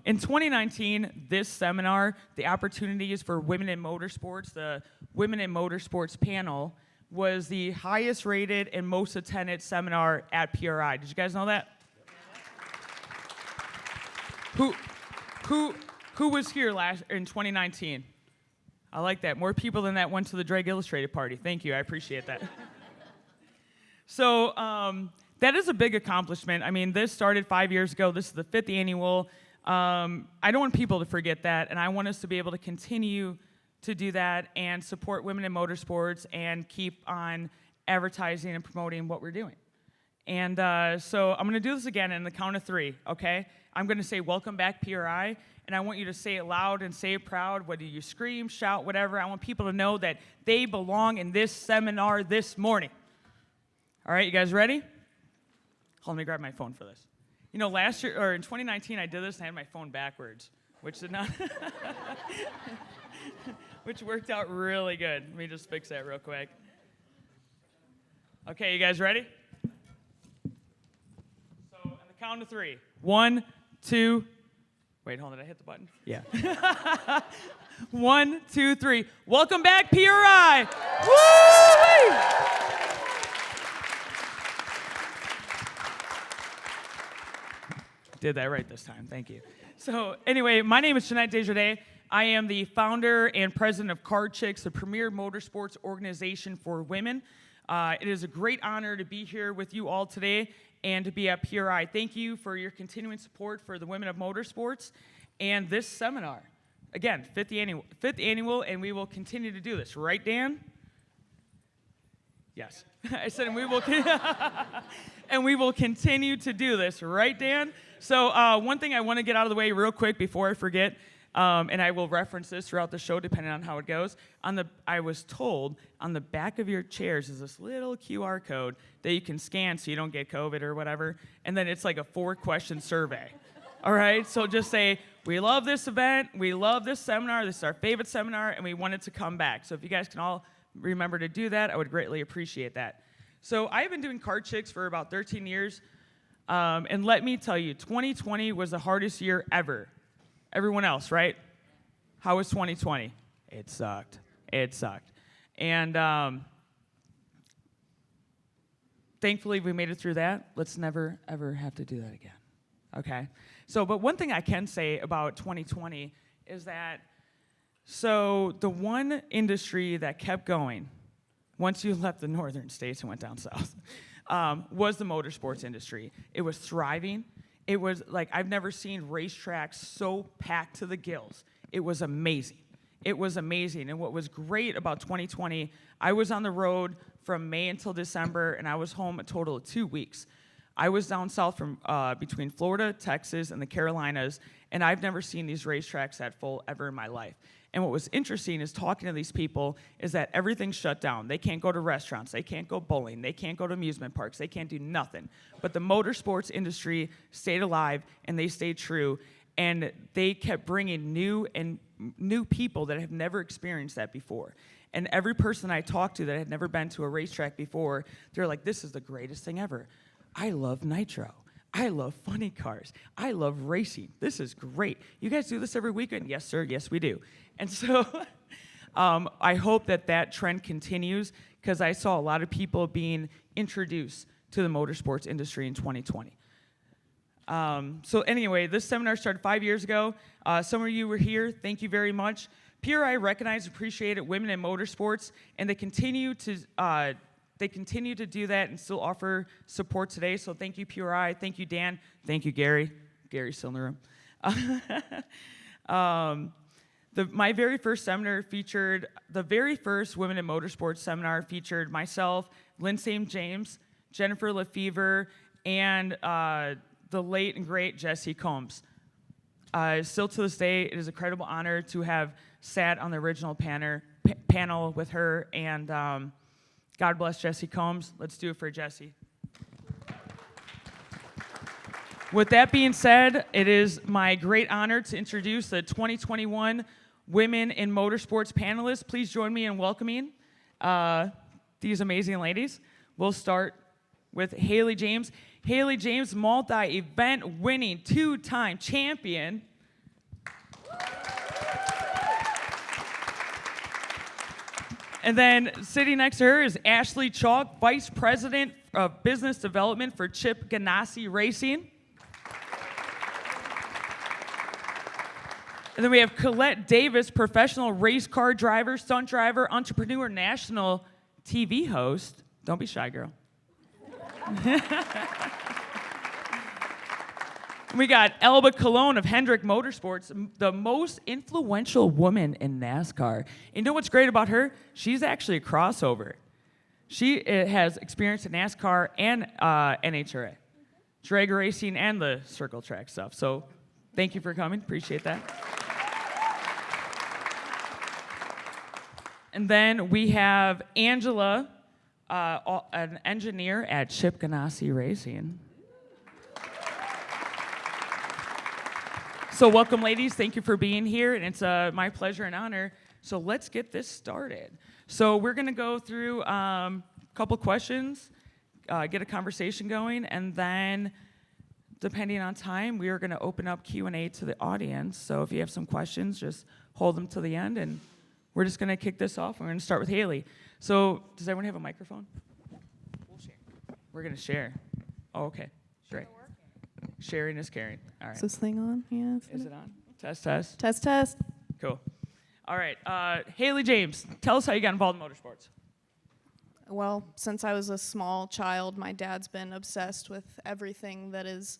In 2019, this seminar, the opportunities for women in motorsports, the Women in Motorsports Panel, was the highest rated and most attended seminar at PRI. Did you guys know that? Who was here in 2019? I like that. More people than that went to the Drag Illustrated party. Thank you. I appreciate that. So that is a big accomplishment. I mean, this started 5 years ago. This is the 5th annual. I don't want people to forget that, and I want us to be able to continue to do that and support women in motorsports and keep on advertising and promoting what we're doing. And so I'm going to do this again in the count of 3, okay? I'm going to say, welcome back, PRI, and I want you to say it loud and say it proud, whether you scream, shout, whatever. I want people to know that they belong in this seminar this morning. All right, you guys ready? Let me grab my phone for this. You know, last year, or in 2019, I did this and I had my phone backwards, which did not, which worked out really good. Let me just fix that real quick. Okay, you guys ready? So, on the count of 3. 1, 2, wait, hold on, did I hit the button? Yeah. 1, 2, 3. Welcome back, PRI! Woo! Did that right this time, thank you. So anyway, my name is Jeanette DesJardins. I am the founder and president of Chix, the premier motorsports organization for women. It is a great honor to be here with you all today and to be at PRI. Thank you for your continuing support for the women of motorsports and this seminar. Again, 5th annual, and we will continue to do this. Right, Dan? Yes. I said, and we will continue to do this. Right, Dan? So one thing I want to get out of the way real quick before I forget, and I will reference this throughout the show depending on how it goes. I was told on the back of your chairs is this little QR code that you can scan so you don't get COVID or whatever, and then it's like a 4-question survey. All right, so just say, we love this event, we love this seminar, this is our favorite seminar, and we want it to come back. So if you guys can all remember to do that, I would greatly appreciate that. So I've been doing Chix for about 13 years. And let me tell you, 2020 was the hardest year ever. Everyone else, right? How was 2020? It sucked. It sucked. And thankfully, we made it through that. Let's never, ever have to do that again. Okay? So, but one thing I can say about 2020 is that, so the one industry that kept going once you left the northern states and went down south, was the motorsports industry. It was thriving. It was like, I've never seen racetracks so packed to the gills. It was amazing. It was amazing. And what was great about 2020, I was on the road from May until December, and I was home a total of 2 weeks. I was down south from between Florida, Texas, and the Carolinas, and I've never seen these racetracks that full ever in my life. And what was interesting is talking to these people is that everything's shut down. They can't go to restaurants. They can't go bowling. They can't go to amusement parks. They can't do nothing. But the motorsports industry stayed alive, and they stayed true, and they kept bringing new people that have never experienced that before. And every person I talked to that had never been to a racetrack before, they're like, this is the greatest thing ever. I love nitro. I love funny cars. I love racing. This is great. You guys do this every weekend? Yes, sir. Yes, we do. And so I hope that that trend continues because I saw a lot of people being introduced to the motorsports industry in 2020. So anyway, this seminar started 5 years ago. Some of you were here. Thank you very much. PRI recognized and appreciated women in motorsports, and they continue to do that and still offer support today. So thank you, PRI. Thank you, Dan. Thank you, Gary. Gary's still in the room. My very first seminar featured, the very first Women in Motorsports seminar featured myself, Lindsay James, Jennifer Lefevre, and the late and great Jesse Combs. Still to this day, it is a credible honor to have sat on the original panel with her, and God bless Jesse Combs. Let's do it for Jesse. With that being said, it is my great honor to introduce the 2021 Women in Motorsports panelists. Please join me in welcoming these amazing ladies. We'll start with Haley James. Haley James, multi-event winning, 2-time champion And then sitting next to her is Ashley Chalk, Vice President of Business Development for Chip Ganassi Racing. And then we have Collete Davis, professional race car driver, stunt driver, entrepreneur, national TV host. Don't be shy, girl. We got Alba Colon of Hendrick Motorsports, the most influential woman in NASCAR. And you know what's great about her? She's actually a crossover. She has experience in NASCAR and NHRA, drag racing, and the circle track stuff. So thank you for coming. Appreciate that. And then we have Angela, an engineer at Chip Ganassi Racing. So welcome, ladies. Thank you for being here, and it's my pleasure and honor. So let's get this started. So we're going to go through a couple questions, get a conversation going, and then, depending on time, we are going to open up Q&A to the audience. So if you have some questions, just hold them to the end, and we're just going to kick this off. We're going to start with Haley. So does everyone have a microphone? We'll share. We're going to share. Oh, okay. Great. Sharing is caring. All right. Is this thing on? Yeah. Is it on? Test, test. Test, test. Cool. All right. Haley James, tell us how you got involved in motorsports. Well, since I was a small child, my dad's been obsessed with everything that is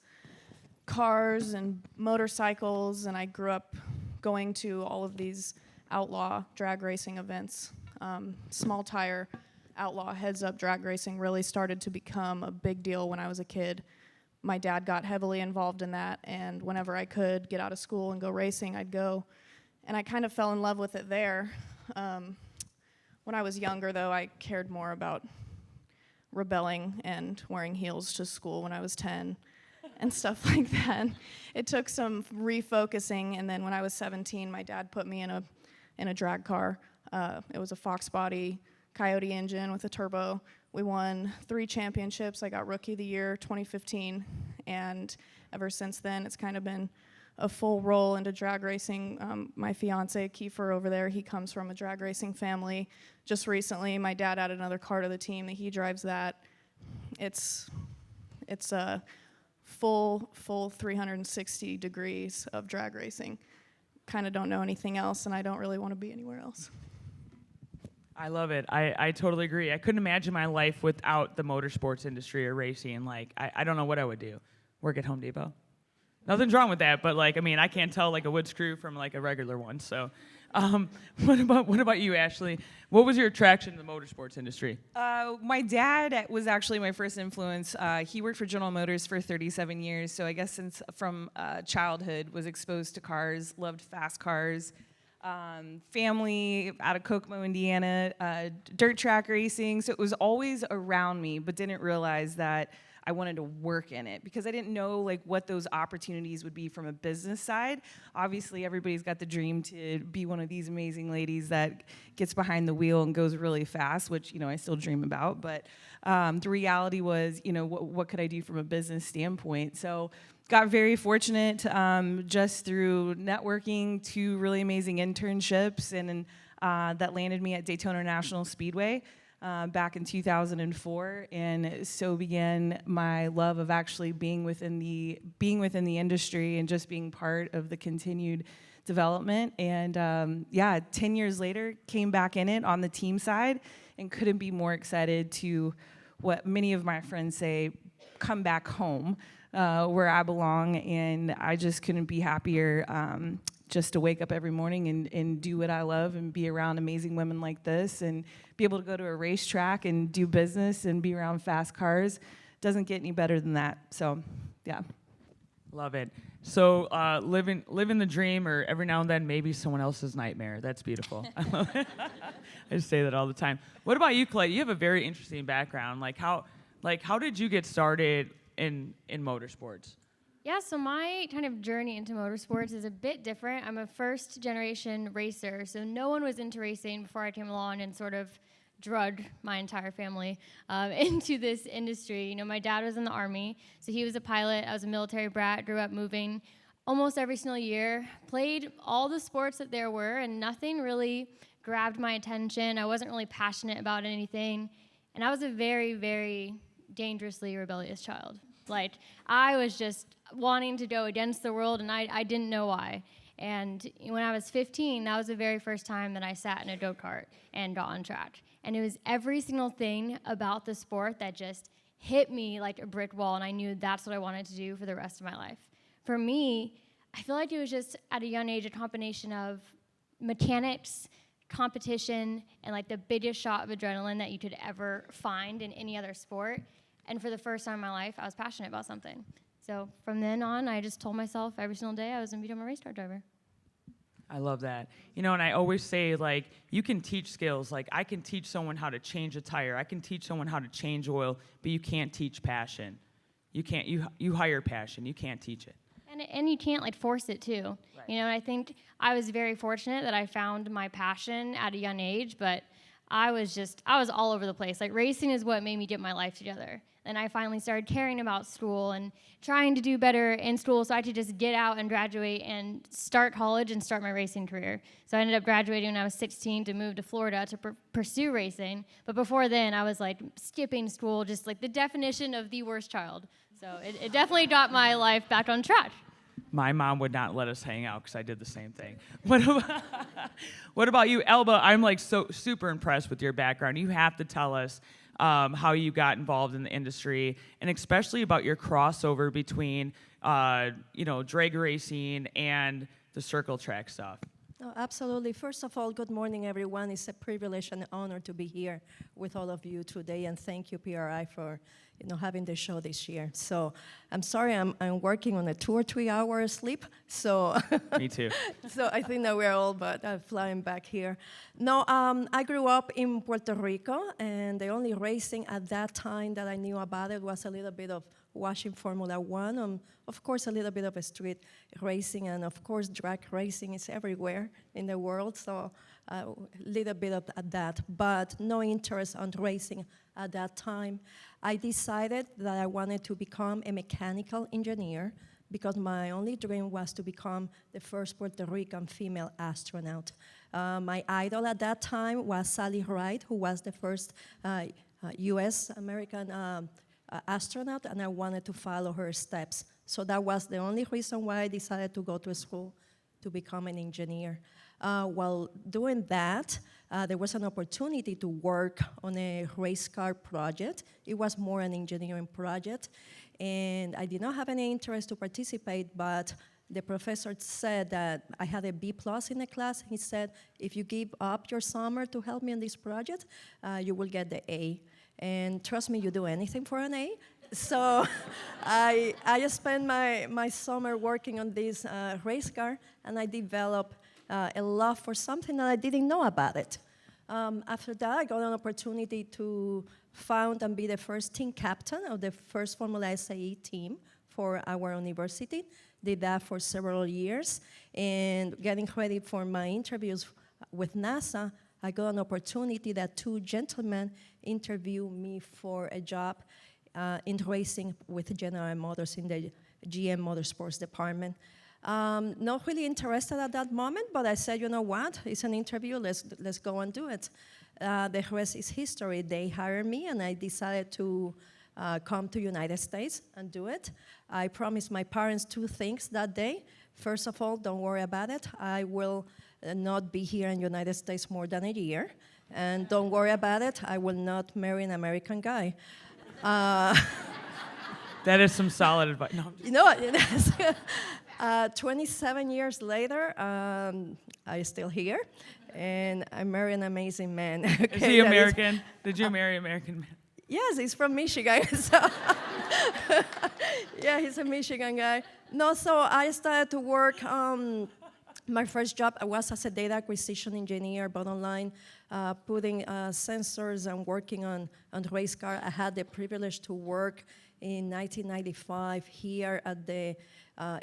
cars and motorcycles, and I grew up going to all of these outlaw drag racing events. Small tire outlaw heads-up drag racing really started to become a big deal when I was a kid. My dad got heavily involved in that, and whenever I could get out of school and go racing, I'd go. And I kind of fell in love with it there. When I was younger, though, I cared more about rebelling and wearing heels to school when I was 10 and stuff like that. It took some refocusing, and then when I was 17, my dad put me in a drag car. It was a Fox body, Coyote engine with a turbo. We won 3 championships. I got Rookie of the Year 2015, and ever since then, it's kind of been a full roll into drag racing. My fiance, Kiefer, over there, he comes from a drag racing family. Just recently, my dad added another car to the team that he drives that. It's a full 360 degrees of drag racing. Kind of don't know anything else, and I don't really want to be anywhere else. I love it. I totally agree. I couldn't imagine my life without the motorsports industry or racing. Like, I don't know what I would do. Work at Home Depot. Nothing's wrong with that, but like, I mean, I can't tell like a wood screw from like a regular one. So, what about you, Ashley? What was your attraction to the motorsports industry? My dad was actually my first influence. He worked for General Motors for 37 years, so I guess since from childhood was exposed to cars, loved fast cars. Family out of Kokomo, Indiana, dirt track racing, so it was always around me, but didn't realize that I wanted to work in it because I didn't know like what those opportunities would be from a business side. Obviously, everybody's got the dream to be one of these amazing ladies that gets behind the wheel and goes really fast, which, you know, I still dream about. But the reality was, you know, what could I do from a business standpoint? So got very fortunate just through networking, 2 really amazing internships, and that landed me at Daytona National Speedway. Back in 2004, and so began my love of actually being within the industry and just being part of the continued development. And 10 years later, came back in it on the team side, and couldn't be more excited to what many of my friends say, come back home, where I belong. And I just couldn't be happier. Just to wake up every morning and do what I love and be around amazing women like this and be able to go to a racetrack and do business and be around fast cars. Doesn't get any better than that. So, yeah. Love it. So living the dream, or every now and then maybe someone else's nightmare. That's beautiful. I love it. I just say that all the time. What about you, Clay? You have a very interesting background. How did you get started in motorsports? Yeah, so my kind of journey into motorsports is a bit different. I'm a first-generation racer, so no one was into racing before I came along and sort of drugged my entire family into this industry. You know, my dad was in the Army, so he was a pilot. I was a military brat, grew up moving almost every single year, played all the sports that there were, and nothing really grabbed my attention. I wasn't really passionate about anything, and I was a very, very dangerously rebellious child. Like, I was just wanting to go against the world, and I didn't know why. And when I was 15, that was the very first time that I sat in a go-kart and got on track. And it was every single thing about the sport that just hit me like a brick wall, and I knew that's what I wanted to do for the rest of my life. For me, I feel like it was just, at a young age, a combination of mechanics, competition, and like the biggest shot of adrenaline that you could ever find in any other sport. And for the first time in my life, I was passionate about something. So from then on, I just told myself every single day I was going to become a race car driver. I love that. You know, and I always say, like, you can teach skills. Like, I can teach someone how to change a tire. I can teach someone how to change oil, but you can't teach passion. You can't, you hire passion. You can't teach it. And you can't, like, force it, too. Right. You know, and I think I was very fortunate that I found my passion at a young age, but I was all over the place. Like, racing is what made me get my life together. And I finally started caring about school and trying to do better in school so I could just get out and graduate and start college and start my racing career. So I ended up graduating when I was 16 to move to Florida to pursue racing. But before then, I was like skipping school, just like the definition of the worst child. So it definitely got my life back on track. My mom would not let us hang out because I did the same thing. What about you, Elba? I'm like so super impressed with your background. You have to tell us how you got involved in the industry, and especially about your crossover between, drag racing and the circle track stuff. No, absolutely. First of all, good morning, everyone. It's a privilege and an honor to be here with all of you today, and thank you, PRI, for having the show this year. So I'm sorry, I'm working on a 2 or 3 hour sleep. So Me too. so I think that we're all but flying back here. No, I grew up in Puerto Rico, and the only racing at that time that I knew about it was a little bit of watching Formula One, and of course a little bit of a street racing, and of course drag racing is everywhere in the world, so a little bit of that, but no interest on racing at that time. I decided that I wanted to become a mechanical engineer because my only dream was to become the first Puerto Rican female astronaut. My idol at that time was Sally Ride, who was the first U.S. American astronaut, and I wanted to follow her steps. So that was the only reason why I decided to go to school to become an engineer. While doing that, there was an opportunity to work on a race car project. It was more an engineering project, and I did not have any interest to participate, but the professor said that I had a B+ in the class. He said, if you give up your summer to help me in this project, you will get the A. And trust me, you do anything for an A. So I spent my summer working on this race car, and I developed a love for something that I didn't know about it. After that, I got an opportunity to found and be the first team captain of the first Formula SAE team for our university. Did that for several years, and getting ready for my interviews with NASA, I got an opportunity that 2 gentlemen interviewed me for a job in racing with General Motors in the GM Motorsports department. Not really interested at that moment, but I said, you know what, it's an interview, let's go and do it. The rest is history. They hired me, and I decided to come to United States and do it. I promised my parents 2 things that day. First of all, don't worry about it. I will not be here in United States more than a year. And don't worry about it, I will not marry an American guy. That is some solid advice. No, You know what? It is. 27 years later, I'm still here, and I married an amazing man. is Okay, he that American? Did you marry an American man? Yes, he's from Michigan. So yeah, he's a Michigan guy. No, so I started to work. My first job was as a data acquisition engineer, bottom line, putting sensors and working on race car. I had the privilege to work in 1995 here at the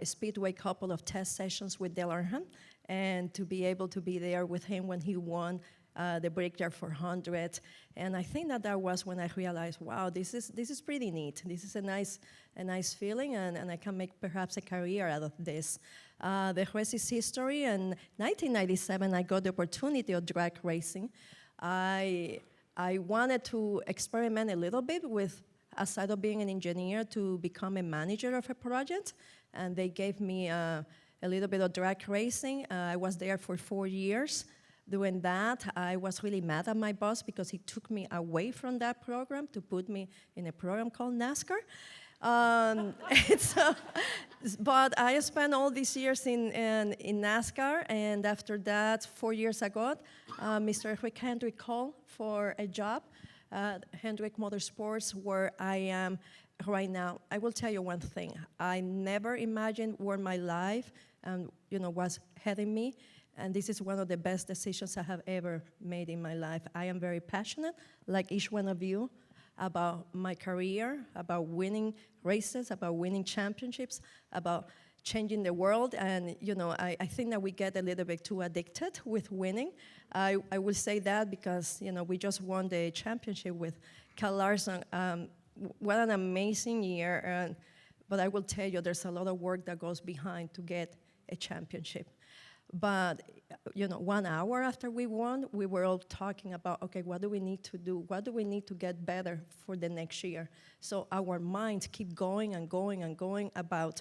Speedway, couple of test sessions with Dale Earnhardt, and to be able to be there with him when he won the Brickyard 400. And I think that was when I realized, wow, this is pretty neat. This is a nice feeling, and I can make perhaps a career out of this. The rest is history. In 1997, I got the opportunity of drag racing. I wanted to experiment a little bit with, aside of being an engineer, to become a manager of a project. And they gave me a little bit of drag racing. I was there for 4 years. Doing that, I was really mad at my boss because he took me away from that program to put me in a program called NASCAR. But I spent all these years in NASCAR, and after that, 4 years ago, Mr. Hendrick called for a job at Hendrick Motorsports, where I am right now. I will tell you one thing. I never imagined where my life was heading me. And this is one of the best decisions I have ever made in my life. I am very passionate, like each one of you, about my career, about winning races, about winning championships, about changing the world. And I think that we get a little bit too addicted with winning. I will say that because we just won the championship with Kyle Larson. What an amazing year. But I will tell you, there's a lot of work that goes behind to get a championship. But 1 hour after we won, we were all talking about, okay, what do we need to do? What do we need to get better for the next year? So our minds keep going and going and going about,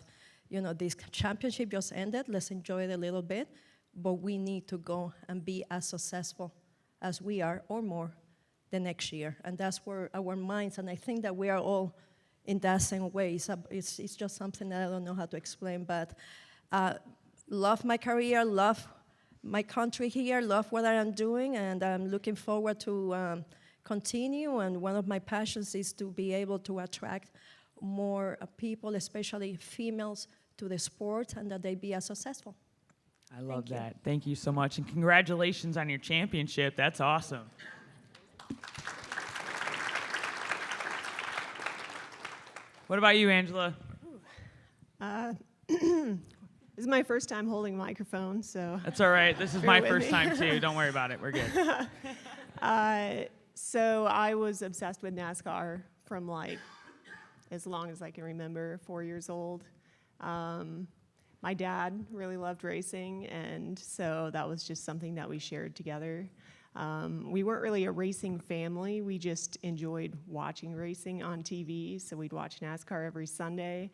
this championship just ended. Let's enjoy it a little bit. But we need to go and be as successful as we are or more the next year. And that's where our minds, and I think that we are all in that same way. It's just something that I don't know how to explain, but love my career, love my country here, love what I am doing, and I'm looking forward to continue. And one of my passions is to be able to attract more people, especially females, to the sport, and that they be as successful. I love that. Thank you so much, and congratulations on your championship. That's awesome. What about you, Angela? This is my first time holding a microphone, so. That's all right. This is my first time, too. Don't worry about it. We're good. So I was obsessed with NASCAR from as long as I can remember, 4 years old. My dad really loved racing, and so that was just something that we shared together. We weren't really a racing family. We just enjoyed watching racing on TV, so we'd watch NASCAR every Sunday.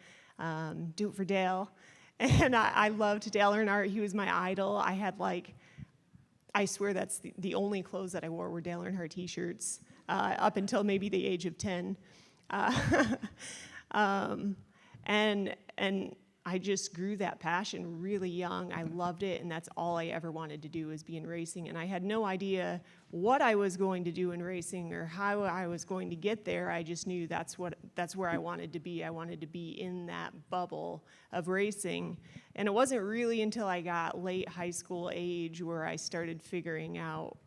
Do it for Dale. And I loved Dale Earnhardt. He was my idol. I had I swear that's the only clothes that I wore were Dale Earnhardt t-shirts up until maybe the age of 10. And I just grew that passion really young. I loved it, and that's all I ever wanted to do was be in racing. And I had no idea what I was going to do in racing or how I was going to get there. I just knew that's where I wanted to be. I wanted to be in that bubble of racing. And it wasn't really until I got late high school age where I started figuring out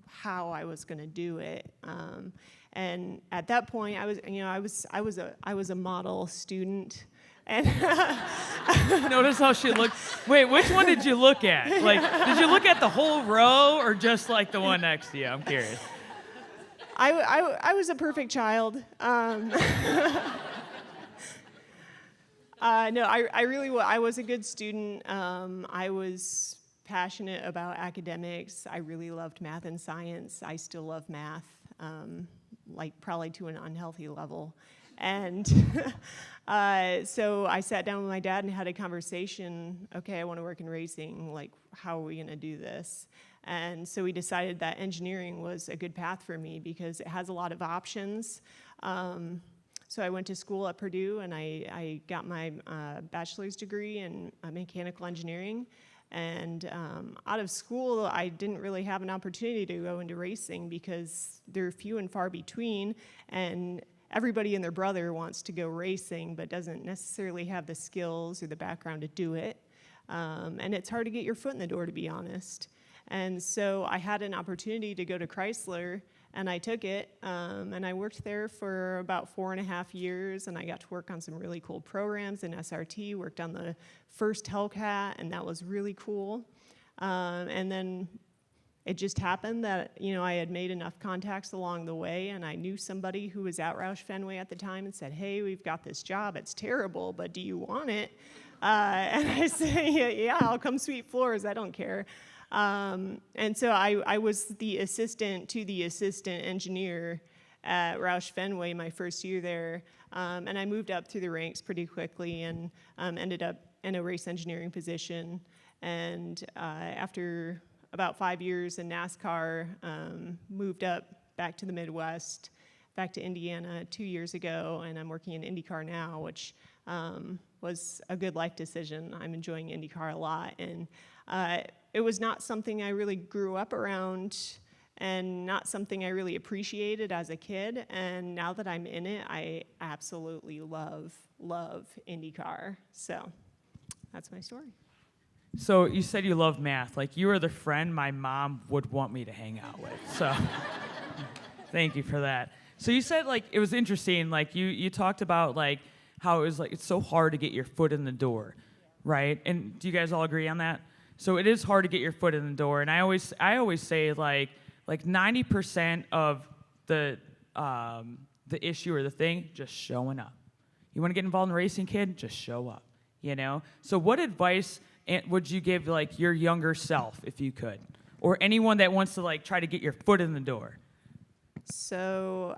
how I was going to do it. And at that point, I was a model student. And Notice how she looked. Wait, which one did you look at? Did you look at the whole row or just the one next to you? I'm curious. I was a perfect child. No, I was a good student. I was passionate about academics. I really loved math and science. I still love math, probably to an unhealthy level. And so I sat down with my dad and had a conversation. Okay, I want to work in racing. How are we going to do this? And so we decided that engineering was a good path for me because it has a lot of options. So I went to school at Purdue, and I got my bachelor's degree in mechanical engineering. And out of school, I didn't really have an opportunity to go into racing because they're few and far between. And everybody and their brother wants to go racing, but doesn't necessarily have the skills or the background to do it. And it's hard to get your foot in the door, to be honest. And so I had an opportunity to go to Chrysler, and I took it. And I worked there for about 4.5 years, and I got to work on some really cool programs in SRT, worked on the first Hellcat, and that was really cool. And then it just happened that, I had made enough contacts along the way, and I knew somebody who was at Roush Fenway at the time and said, hey, we've got this job. It's terrible, but do you want it? And I said, yeah, I'll come sweep floors. I don't care. And so I was the assistant to the assistant engineer at Roush Fenway my first year there. And I moved up through the ranks pretty quickly and ended up in a race engineering position. And after about 5 years in NASCAR, moved up back to the Midwest, back to Indiana 2 years ago, and I'm working in IndyCar now, which was a good life decision. I'm enjoying IndyCar a lot, and it was not something I really grew up around and not something I really appreciated as a kid, and now that I'm in it, I absolutely love IndyCar. So that's my story. So you said you love math. Like, you are the friend my mom would want me to hang out with. So thank you for that. So you said, like, it was interesting. Like, you talked about, like, how it was, like, it's so hard to get your foot in the door, right? And do you guys all agree on that? So it is hard to get your foot in the door. And I always say, like 90% of the issue or the thing, just showing up. You want to get involved in racing, kid? Just show up, So what advice would you give, like, your younger self, if you could, or anyone that wants to, like, try to get your foot in the door? So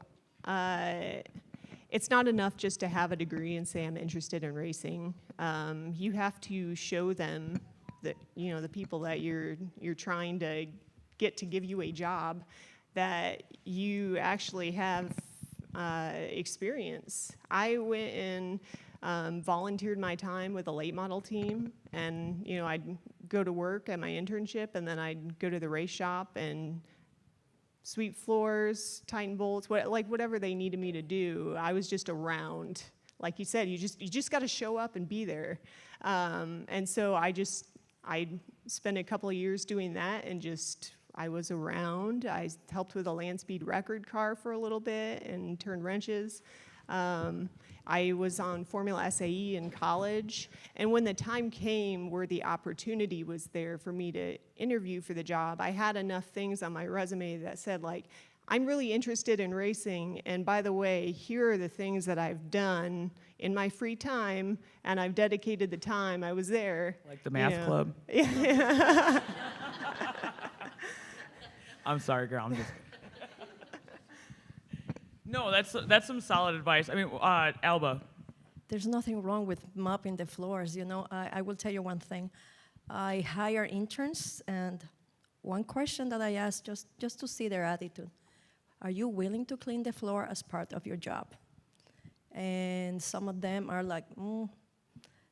it's not enough just to have a degree and say I'm interested in racing. You have to show them that, the people that you're trying to get to give you a job, that you actually have experience. I went and volunteered my time with a late model team, and I'd go to work at my internship, and then I'd go to the race shop and sweep floors, tighten bolts, whatever they needed me to do. I was just around. Like you said, you just got to show up and be there. And so I spent a couple of years doing that, and I was around. I helped with a land speed record car for a little bit and turned wrenches. I was on Formula SAE in college, and when the time came where the opportunity was there for me to interview for the job, I had enough things on my resume that said, like, I'm really interested in racing, and by the way, here are the things that I've done in my free time, and I've dedicated the time I was there. Like the math club? Yeah. I'm sorry, girl. I'm just... No, that's some solid advice. I mean, Alba. There's nothing wrong with mopping the floors. I will tell you one thing. I hire interns, and one question that I ask just to see their attitude: are you willing to clean the floor as part of your job? And some of them are like,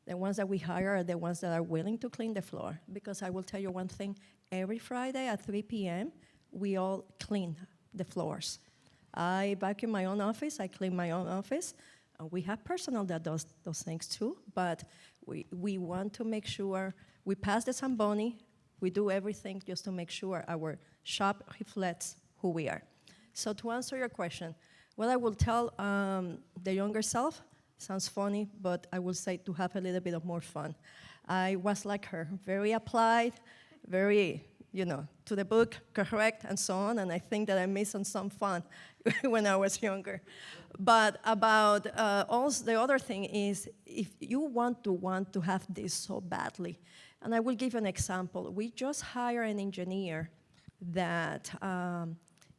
the ones that we hire are the ones that are willing to clean the floor. Because I will tell you one thing: every Friday at 3 p.m., we all clean the floors. I vacuum my own office, I clean my own office. We have personnel that does those things too, but we want to make sure we pass the Zamboni, we do everything just to make sure our shop reflects who we are. So to answer your question, what I will tell the younger self, sounds funny, but I will say to have a little bit of more fun. I was like her, very applied, very, to the book, correct, and so on, and I think that I missed on some fun when I was younger. But about also the other thing is, if you want to have this so badly, and I will give an example. We just hired an engineer that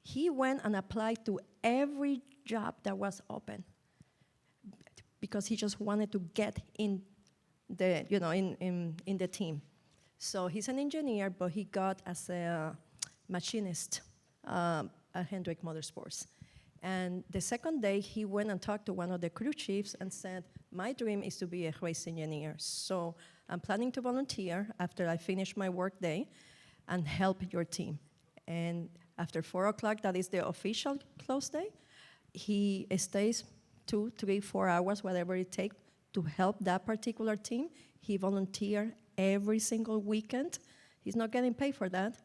he went and applied to every job that was open because he just wanted to get in the, in the team. So he's an engineer, but he got as a machinist at Hendrick Motorsports. And the second day, he went and talked to one of the crew chiefs and said, my dream is to be a race engineer. So I'm planning to volunteer after I finish my work day and help your team. And after 4 o'clock, that is the official close day, he stays 2, 3, 4 hours, whatever it takes, to help that particular team. He volunteered every single weekend. He's not getting paid for that.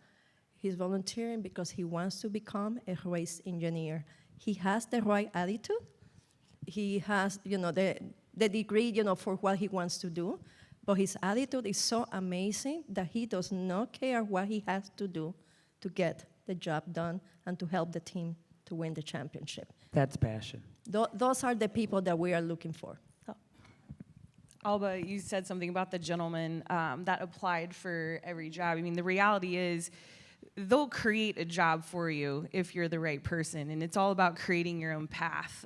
He's volunteering because he wants to become a race engineer. He has the right attitude. He has, the degree, for what he wants to do. But his attitude is so amazing that he does not care what he has to do to get the job done and to help the team to win the championship. That's passion. Those are the people that we are looking for. Alba, you said something about the gentleman that applied for every job. I mean, the reality is they'll create a job for you if you're the right person, and it's all about creating your own path,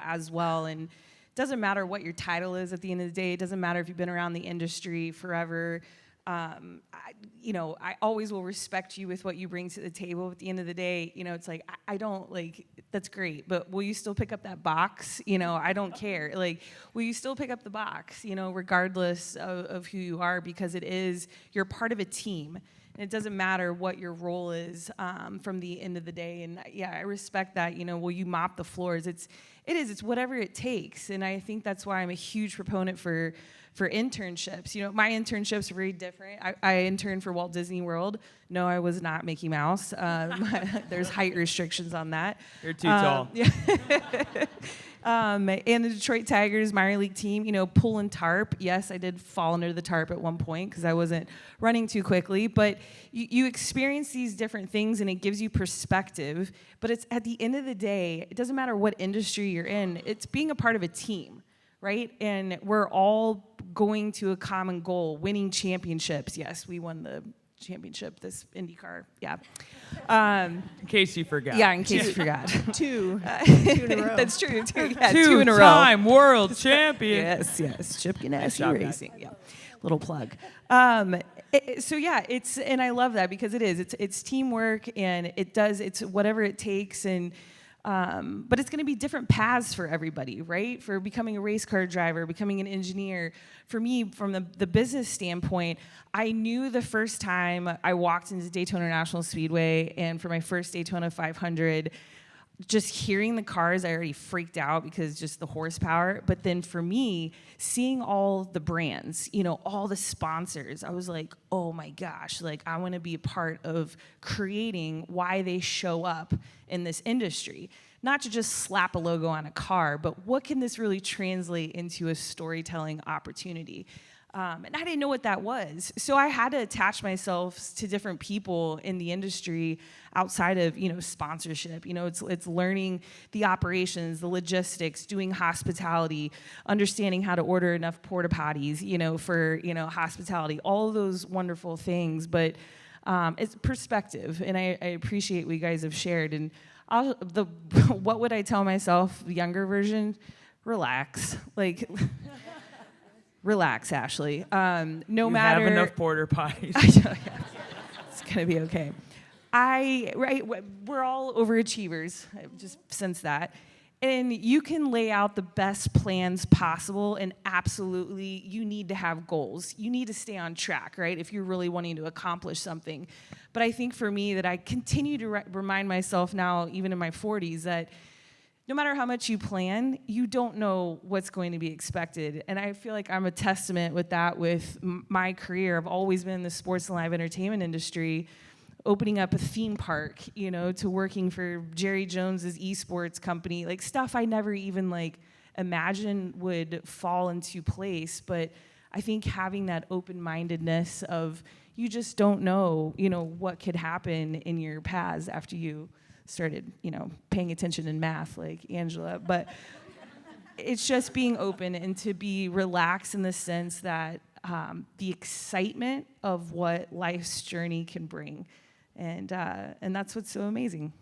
as well. And it doesn't matter what your title is at the end of the day. It doesn't matter if you've been around the industry forever. I always will respect you with what you bring to the table. At the end of the day, it's like, I don't, that's great, but will you still pick up that box? I don't care. Will you still pick up the box, regardless of who you are, because you're part of a team. And it doesn't matter what your role is from the end of the day. And yeah, I respect that. Will you mop the floors? It's whatever it takes. And I think that's why I'm a huge proponent for internships. My internships are very different. I interned for Walt Disney World. No, I was not Mickey Mouse. There's height restrictions on that. You're too tall. Yeah. And the Detroit Tigers minor league team, pulling tarp. Yes, I did fall under the tarp at one point because I wasn't running too quickly. But you experience these different things, and it gives you perspective. But it's at the end of the day, it doesn't matter what industry you're in. It's being a part of a team, right? And we're all going to a common goal, winning championships. Yes, we won the championship, this IndyCar. Yeah. In case you forgot. Yeah, in case you forgot. Two in a row. That's true. Two in a row. Two-time world champion. Yes. Chip Nice Ganassi job, Racing. Yeah. Little plug. So yeah, and I love that because it's teamwork, and it's whatever it takes, and but it's going to be different paths for everybody, right? For becoming a race car driver, becoming an engineer. For me, from the business standpoint, I knew the first time I walked into Daytona International Speedway, and for my first Daytona 500, just hearing the cars, I already freaked out because just the horsepower. But then for me, seeing all the brands, all the sponsors, I was like, oh my gosh, I want to be a part of creating why they show up in this industry. Not to just slap a logo on a car, but what can this really translate into a storytelling opportunity? And I didn't know what that was. So I had to attach myself to different people in the industry outside of, sponsorship. It's learning the operations, the logistics, doing hospitality, understanding how to order enough porta potties, for, hospitality, all of those wonderful things. But it's perspective, and I appreciate what you guys have shared. And what would I tell myself, the younger version? Relax. Relax, Ashley. No You matter. have enough porter potties. It's gonna be okay. We're all overachievers. I just sense that. And you can lay out the best plans possible, and absolutely, you need to have goals. You need to stay on track, right, if you're really wanting to accomplish something. But I think for me that I continue to remind myself now, even in my 40s, that no matter how much you plan, you don't know what's going to be expected. And I feel like I'm a testament with that with my career. I've always been in the sports and live entertainment industry, opening up a theme park, to working for Jerry Jones's esports company, stuff I never even imagined would fall into place. But I think having that open-mindedness of you just don't know, what could happen in your paths after you started, paying attention in math like Angela. But it's just being open and to be relaxed in the sense that the excitement of what life's journey can bring. And that's what's so amazing.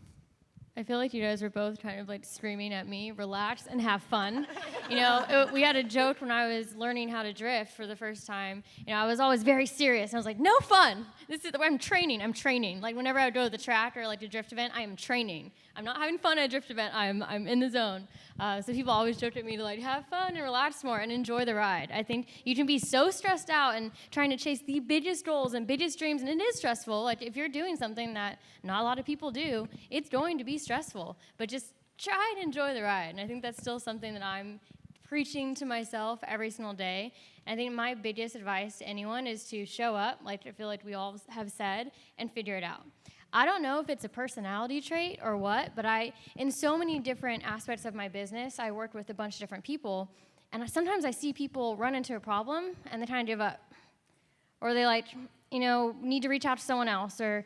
I feel like you guys were both kind of screaming at me, relax and have fun. We had a joke when I was learning how to drift for the first time. I was always very serious. I was like, no fun. I'm training. Whenever I would go to the track or a drift event, I am training. I'm not having fun at a drift event. I'm in the zone. So people always joked at me to have fun and relax more and enjoy the ride. I think you can be so stressed out and trying to chase the biggest goals and biggest dreams, and it is stressful. If you're doing something that not a lot of people do, it's going to be stressful. But just try and enjoy the ride. And I think that's still something that I'm preaching to myself every single day. And I think my biggest advice to anyone is to show up, I feel like we all have said, and figure it out. I don't know if it's a personality trait or what, but in so many different aspects of my business, I work with a bunch of different people, and sometimes I see people run into a problem and they kind of give up. Or they need to reach out to someone else, or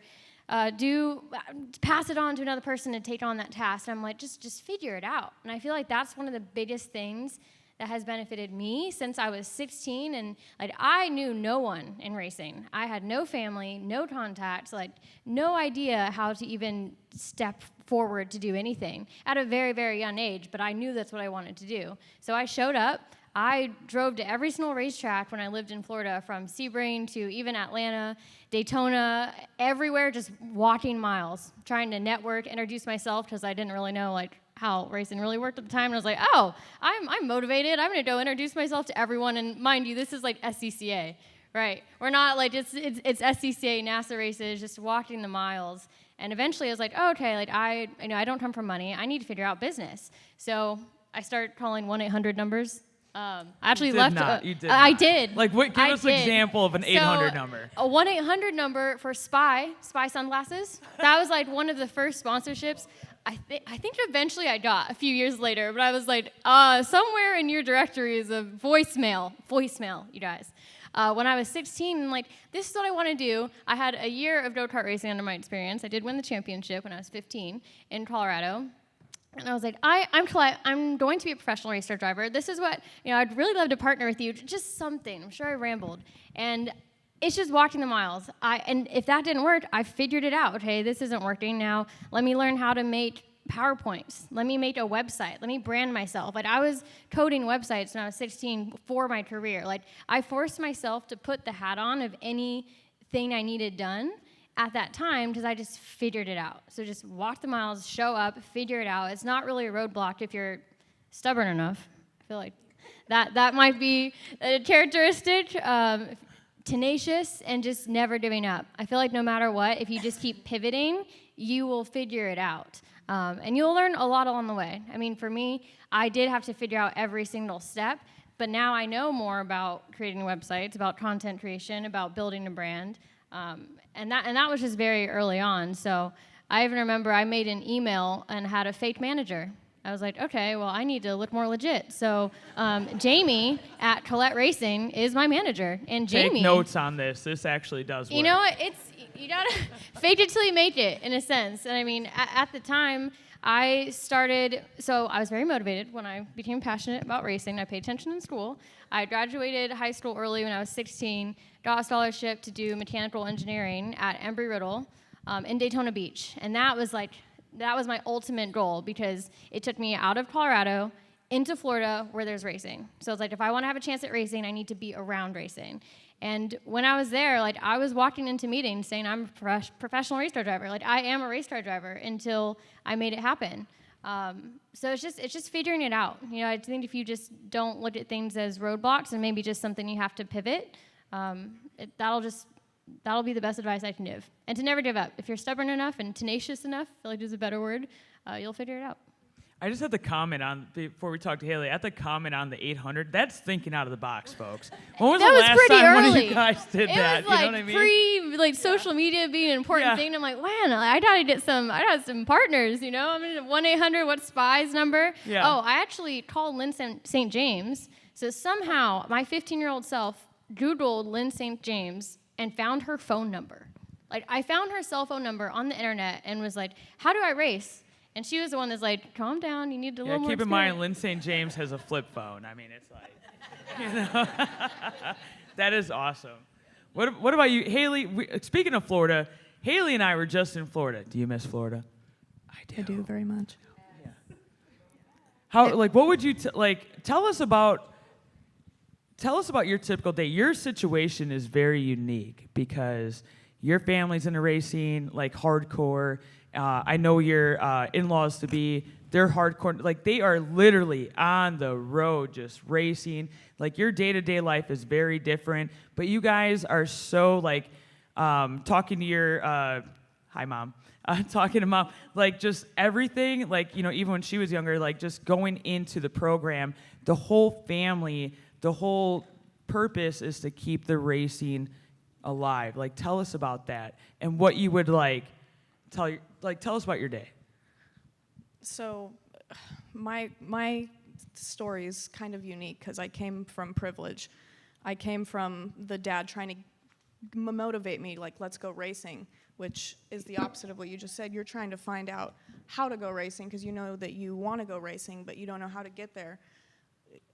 pass it on to another person to take on that task. And I'm like, just figure it out. And I feel like that's one of the biggest things that has benefited me since I was 16. And like, I knew no one in racing. I had no family, no contacts, like no idea how to even step forward to do anything at a very, very young age, but I knew that's what I wanted to do. So I showed up. I drove to every single racetrack when I lived in Florida, from Sebring to even Atlanta, Daytona, everywhere, just walking miles, trying to network, introduce myself, because I didn't really know like how racing really worked at the time. And I was like, oh, I'm motivated. I'm going to go introduce myself to everyone. And mind you, this is like SCCA, right? We're not like, it's SCCA, NASA races, just walking the miles. And eventually I was like, oh, okay, like I don't come from money. I need to figure out business. So I started calling 1-800 numbers. I actually left. I did. Like, give us an example of an 800 number. A 1-800 number for Spy sunglasses. That was like one of the first sponsorships. I think eventually I got a few years later, but I was like, somewhere in your directory is a voicemail, you guys. When I was 16, like, this is what I want to do. I had a year of go-kart racing under my experience. I did win the championship when I was 15 in Colorado. And I was like, I'm Colette. I'm going to be a professional race car driver. This is what, I'd really love to partner with you. Just something. I'm sure I rambled. And it's just walking the miles. And if that didn't work, I figured it out. Okay, this isn't working. Now let me learn how to make PowerPoints. Let me make a website. Let me brand myself. Like, I was coding websites when I was 16 for my career. Like, I forced myself to put the hat on of anything I needed done at that time, because I just figured it out. So just walk the miles, show up, figure it out. It's not really a roadblock if you're stubborn enough. I feel like that might be a characteristic. Tenacious and just never giving up. I feel like no matter what, if you just keep pivoting, you will figure it out. And you'll learn a lot along the way. I mean, for me, I did have to figure out every single step, but now I know more about creating websites, about content creation, about building a brand. And that was just very early on. So I even remember I made an email and had a fake manager. I was like, okay, well, I need to look more legit. So Jamie at Collete Racing is my manager. And Jamie... Take notes on this. This actually does work. You know what? You got to fake it till you make it, in a sense. And I mean, at the time, I was very motivated when I became passionate about racing. I paid attention in school. I graduated high school early when I was 16, got a scholarship to do mechanical engineering at Embry-Riddle in Daytona Beach. And that was my ultimate goal, because it took me out of Colorado into Florida where there's racing. So it's like, if I want to have a chance at racing, I need to be around racing. And when I was there, like, I was walking into meetings saying I'm a professional race car driver. Like, I am a race car driver, until I made it happen. So it's just figuring it out. I think if you just don't look at things as roadblocks and maybe just something you have to pivot, that'll be the best advice I can give. And to never give up. If you're stubborn enough and tenacious enough, I feel like there's a better word, you'll figure it out. I just had to comment on, before we talk to Haley, I had to comment on the 800. That's thinking out of the box, folks. When was the last time one of you guys did that? It was you know what I mean? Social media being an important thing. I'm like, man, I got some partners, I mean, 1-800, what's Spy's number? Yeah. Oh, I actually called Lynn St. James. So somehow my 15-year-old self Googled Lynn St. James and found her phone number. Like, I found her cell phone number on the internet and was like, how do I race? And she was the one that's like, calm down, you need a little more keep in mind, Lynn St. James has a flip phone. I mean, it's like, that is awesome. What about you, Haley? Speaking of Florida, Haley and I were just in Florida. Do you miss Florida? I do very much. Yeah. How, what would you, tell us about your typical day. Your situation is very unique because your family's into racing, hardcore. I know your in-laws to be, they're hardcore. They are literally on the road just racing. Your day-to-day life is very different. But you guys are so, talking to your, hi, Mom. Talking to Mom. Just everything, even when she was younger, just going into the program, the whole family, the whole purpose is to keep the racing alive. Tell us about that and what you would tell us about your day. So my story is kind of unique because I came from privilege. I came from the dad trying to motivate me, like, let's go racing, which is the opposite of what you just said. You're trying to find out how to go racing because you know that you want to go racing, but you don't know how to get there.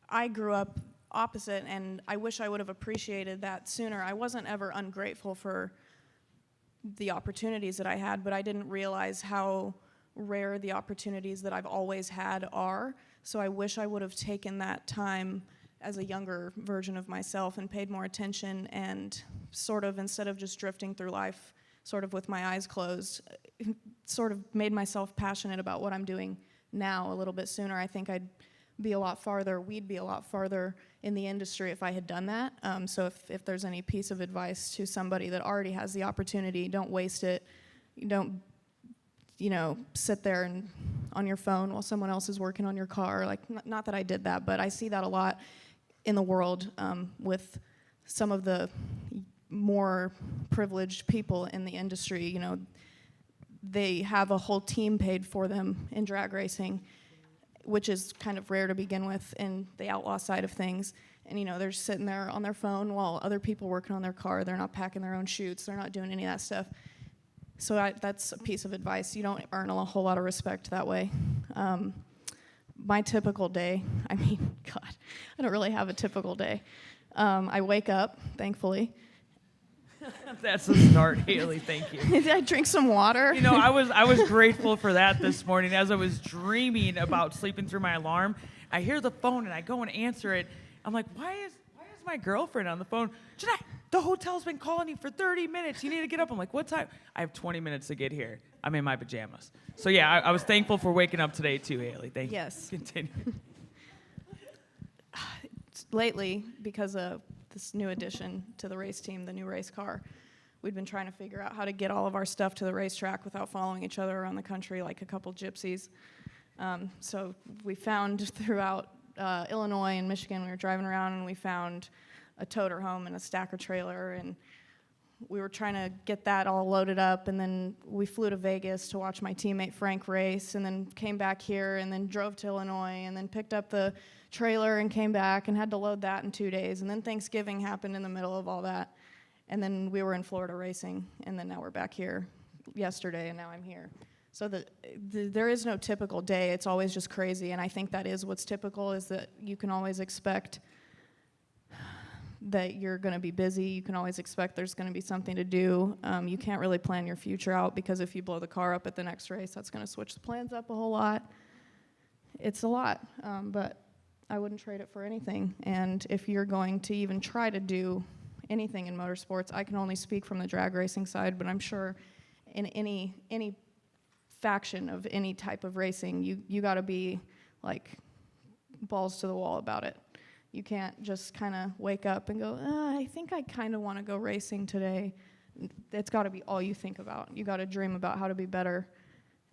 I grew up opposite, and I wish I would have appreciated that sooner. I wasn't ever ungrateful for the opportunities that I had, but I didn't realize how rare the opportunities that I've always had are. So I wish I would have taken that time as a younger version of myself and paid more attention, and sort of, instead of just drifting through life sort of with my eyes closed, sort of made myself passionate about what I'm doing now a little bit sooner. I think we'd be a lot farther in the industry if I had done that. So if there's any piece of advice to somebody that already has the opportunity, don't waste it. Don't, sit there and on your phone while someone else is working on your car. Like, not that I did that, but I see that a lot in the world with some of the more privileged people in the industry. They have a whole team paid for them in drag racing, which is kind of rare to begin with in the outlaw side of things. And, they're sitting there on their phone while other people working on their car. They're not packing their own chutes. They're not doing any of that stuff. So that's a piece of advice. You don't earn a whole lot of respect that way. My typical day, God, I don't really have a typical day. I wake up, thankfully. That's the start, Haley. Thank you. Did I drink some water? I was grateful for that this morning. As I was dreaming about sleeping through my alarm, I hear the phone and I go and answer it. I'm like, why is my girlfriend on the phone? Jeanette, the hotel's been calling you for 30 minutes. You need to get up. I'm like, what time? I have 20 minutes to get here. I'm in my pajamas. So yeah, I was thankful for waking up today too, Haley. Thank you. Yes. Continue. Lately, because of this new addition to the race team, the new race car, we've been trying to figure out how to get all of our stuff to the racetrack without following each other around the country like a couple gypsies. So we found throughout Illinois and Michigan, we were driving around and we found a toter home and a stacker trailer, and we were trying to get that all loaded up, and then we flew to Vegas to watch my teammate Frank race, and then came back here, and then drove to Illinois, and then picked up the trailer and came back and had to load that in 2 days, and then Thanksgiving happened in the middle of all that, and then we were in Florida racing, and then now we're back here yesterday, and now I'm here. So there is no typical day. It's always just crazy, and I think that is what's typical, is that you can always expect that you're going to be busy. You can always expect there's going to be something to do. You can't really plan your future out, because if you blow the car up at the next race, that's going to switch the plans up a whole lot. It's a lot, but I wouldn't trade it for anything. And if you're going to even try to do anything in motorsports, I can only speak from the drag racing side, but I'm sure in any faction of any type of racing, you got to be like balls to the wall about it. You can't just kind of wake up and go, I think I kind of want to go racing today. It's got to be all you think about. You got to dream about how to be better,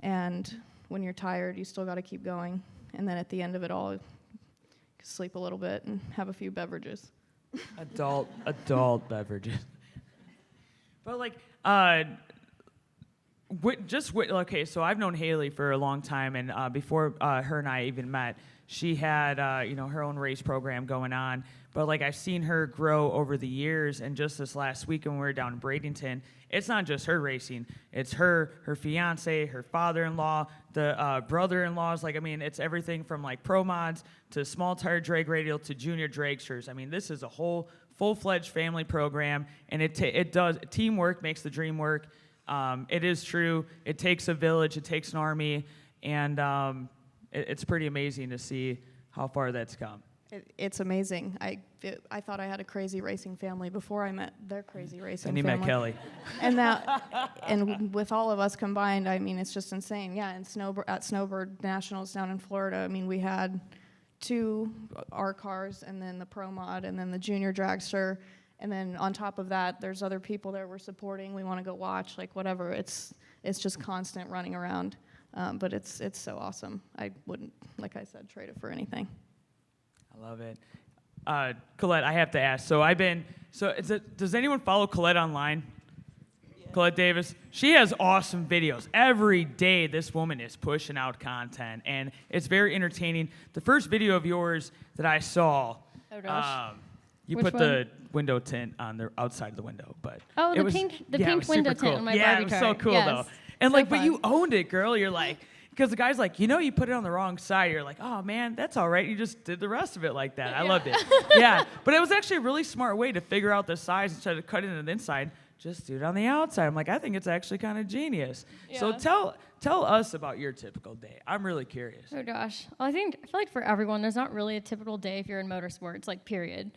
and when you're tired, you still got to keep going. And then at the end of it all, sleep a little bit and have a few beverages. Adult beverages. But okay, so I've known Haley for a long time, and before her and I even met, she had her own race program going on. But I've seen her grow over the years, and just this last week when we were down in Bradenton, it's not just her racing. It's her fiance, her father-in-law, the brother-in-laws. It's everything from pro mods to small tire drag radial to junior dragsters. This is a whole full-fledged family program, and it does teamwork makes the dream work. It is true. It takes a village. It takes an army, and it's pretty amazing to see how far that's come. It's amazing. I thought I had a crazy racing family before I met their crazy racing family. And you met Kelly. And with all of us combined, it's just insane. Yeah, at Snowbird Nationals down in Florida, we had 2 our cars, and then the Pro Mod, and then the Junior Dragster, and then on top of that, there's other people that we're supporting. We want to go watch, whatever. It's just constant running around. But it's so awesome. I wouldn't, like I said, trade it for anything. I love it. Collete, I have to ask. Does anyone follow Collete online? Yeah. Collete Davis? She has awesome videos. Every day this woman is pushing out content, and it's very entertaining. The first video of yours that I saw, You Which put one? the window tint on the outside of the window, but Oh, it the was, pink yeah, it pink was window super tint cool. on my yeah, Barbie it was car. so cool Yes. though. And So like, but you fun. owned it, girl. You're like, because the guy's like, you put it on the wrong side. You're like, oh man, that's all right. You just did the rest of it like that. I loved it. Yeah, but it was actually a really smart way to figure out the size instead of cutting it inside. Just do it on the outside. I'm like, I think it's actually kind of genius. So Yeah. tell us about your typical day. I'm really curious. Oh gosh. Well, I feel like for everyone, there's not really a typical day if you're in motorsports, like period.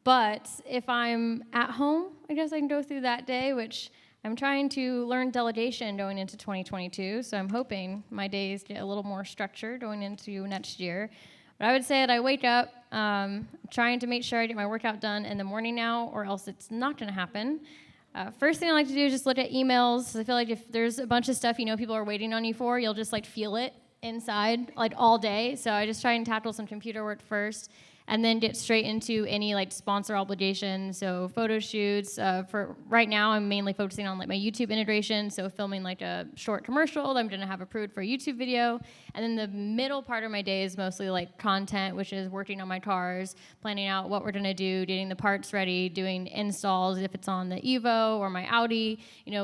But if I'm at home, I guess I can go through that day, which I'm trying to learn delegation going into 2022. So I'm hoping my days get a little more structured going into next year. But I would say that I wake up trying to make sure I get my workout done in the morning now, or else it's not going to happen. First thing I like to do is just look at emails. I feel like if there's a bunch of stuff people are waiting on you for, you'll just like feel it inside like all day. So I just try and tackle some computer work first, and then get straight into any like sponsor obligations. So photo shoots. For right now, I'm mainly focusing on like my YouTube integration. So filming like a short commercial that I'm gonna have approved for a YouTube video. And then the middle part of my day is mostly like content, which is working on my cars, planning out what we're gonna do, getting the parts ready, doing installs if it's on the Evo or my Audi,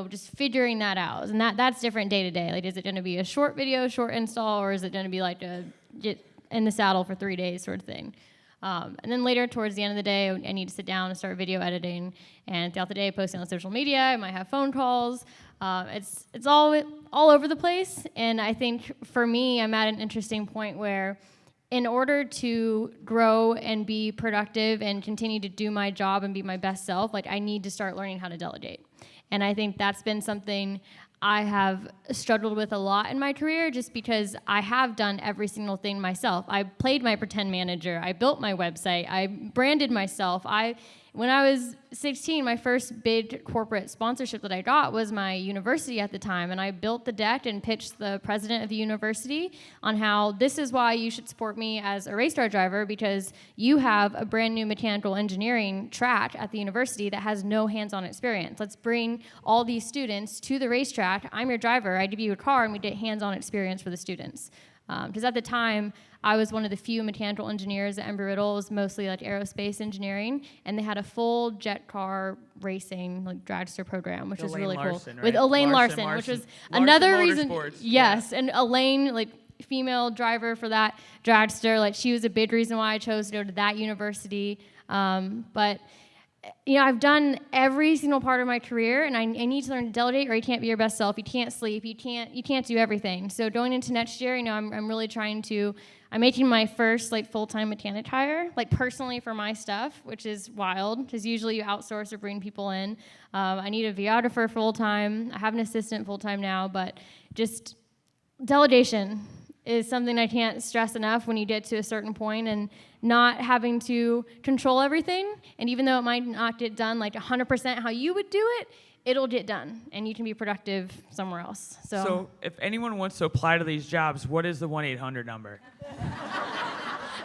just figuring that out. And that's different day to day. Like, is it gonna be a short video, short install, or is it gonna be like a get in the saddle for 3 days sort of thing? And then later, towards the end of the day, I need to sit down and start video editing. And throughout the day, posting on social media. I might have phone calls. It's all over the place. And I think for me, I'm at an interesting point where, in order to grow and be productive and continue to do my job and be my best self, like I need to start learning how to delegate. And I think that's been something I have struggled with a lot in my career, just because I have done every single thing myself. I played my pretend manager. I built my website. I branded myself. When I was 16, my first big corporate sponsorship that I got was my university at the time, and I built the deck and pitched the president of the university on how this is why you should support me as a race car driver, because you have a brand new mechanical engineering track at the university that has no hands-on experience. Let's bring all these students to the racetrack. I'm your driver. I give you a car, and we get hands-on experience for the students. Because at the time, I was one of the few mechanical engineers at Embry-Riddle. It was mostly like aerospace engineering, and they had a full jet car racing like dragster program, which was Elaine really Larson, cool. right? With Elaine Larson, which was another reason. Motorsports, Yes, and Elaine, like female driver for that dragster, like she was a big reason why I chose to go to that university. But I've done every single part of my career, and I need to learn to delegate, or you can't be your best self. You can't sleep. You can't do everything. So going into next year, I'm really trying to. I'm making my first like full-time mechanic hire, like personally for my stuff, which is wild because usually you outsource or bring people in. I need a videographer full-time. I have an assistant full-time now, but just delegation is something I can't stress enough when you get to a certain point, and not having to control everything. And even though it might not get done like 100% how you would do it, it'll get done, and you can be productive somewhere else. So if anyone wants to apply to these jobs, what is the 1-800 number?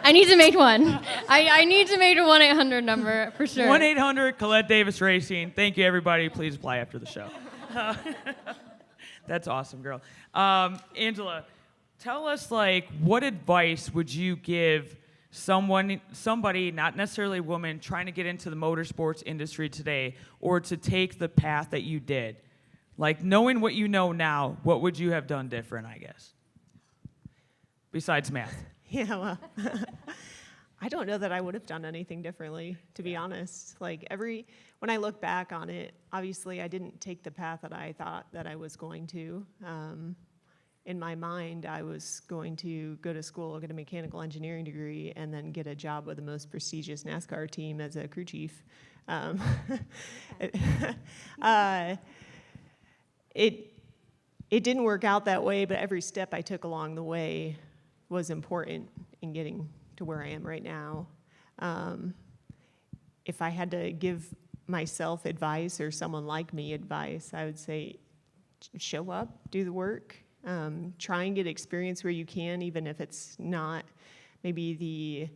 I need to make one. I need to make a 1-800 number for sure. 1-800 Collete Davis Racing. Thank you, everybody. Please apply after the show. That's awesome, girl. Angela, tell us, like, what advice would you give somebody, not necessarily a woman, trying to get into the motorsports industry today, or to take the path that you did? Like, knowing what you know now, what would you have done different, I guess? Besides math. Yeah, well, I don't know that I would have done anything differently, to be honest. Like when I look back on it, obviously I didn't take the path that I thought that I was going to. In my mind, I was going to go to school, get a mechanical engineering degree, and then get a job with the most prestigious NASCAR team as a crew chief. It didn't work out that way, but every step I took along the way was important in getting to where I am right now. If I had to give myself advice, or someone like me advice, I would say show up, do the work, try and get experience where you can, even if it's not maybe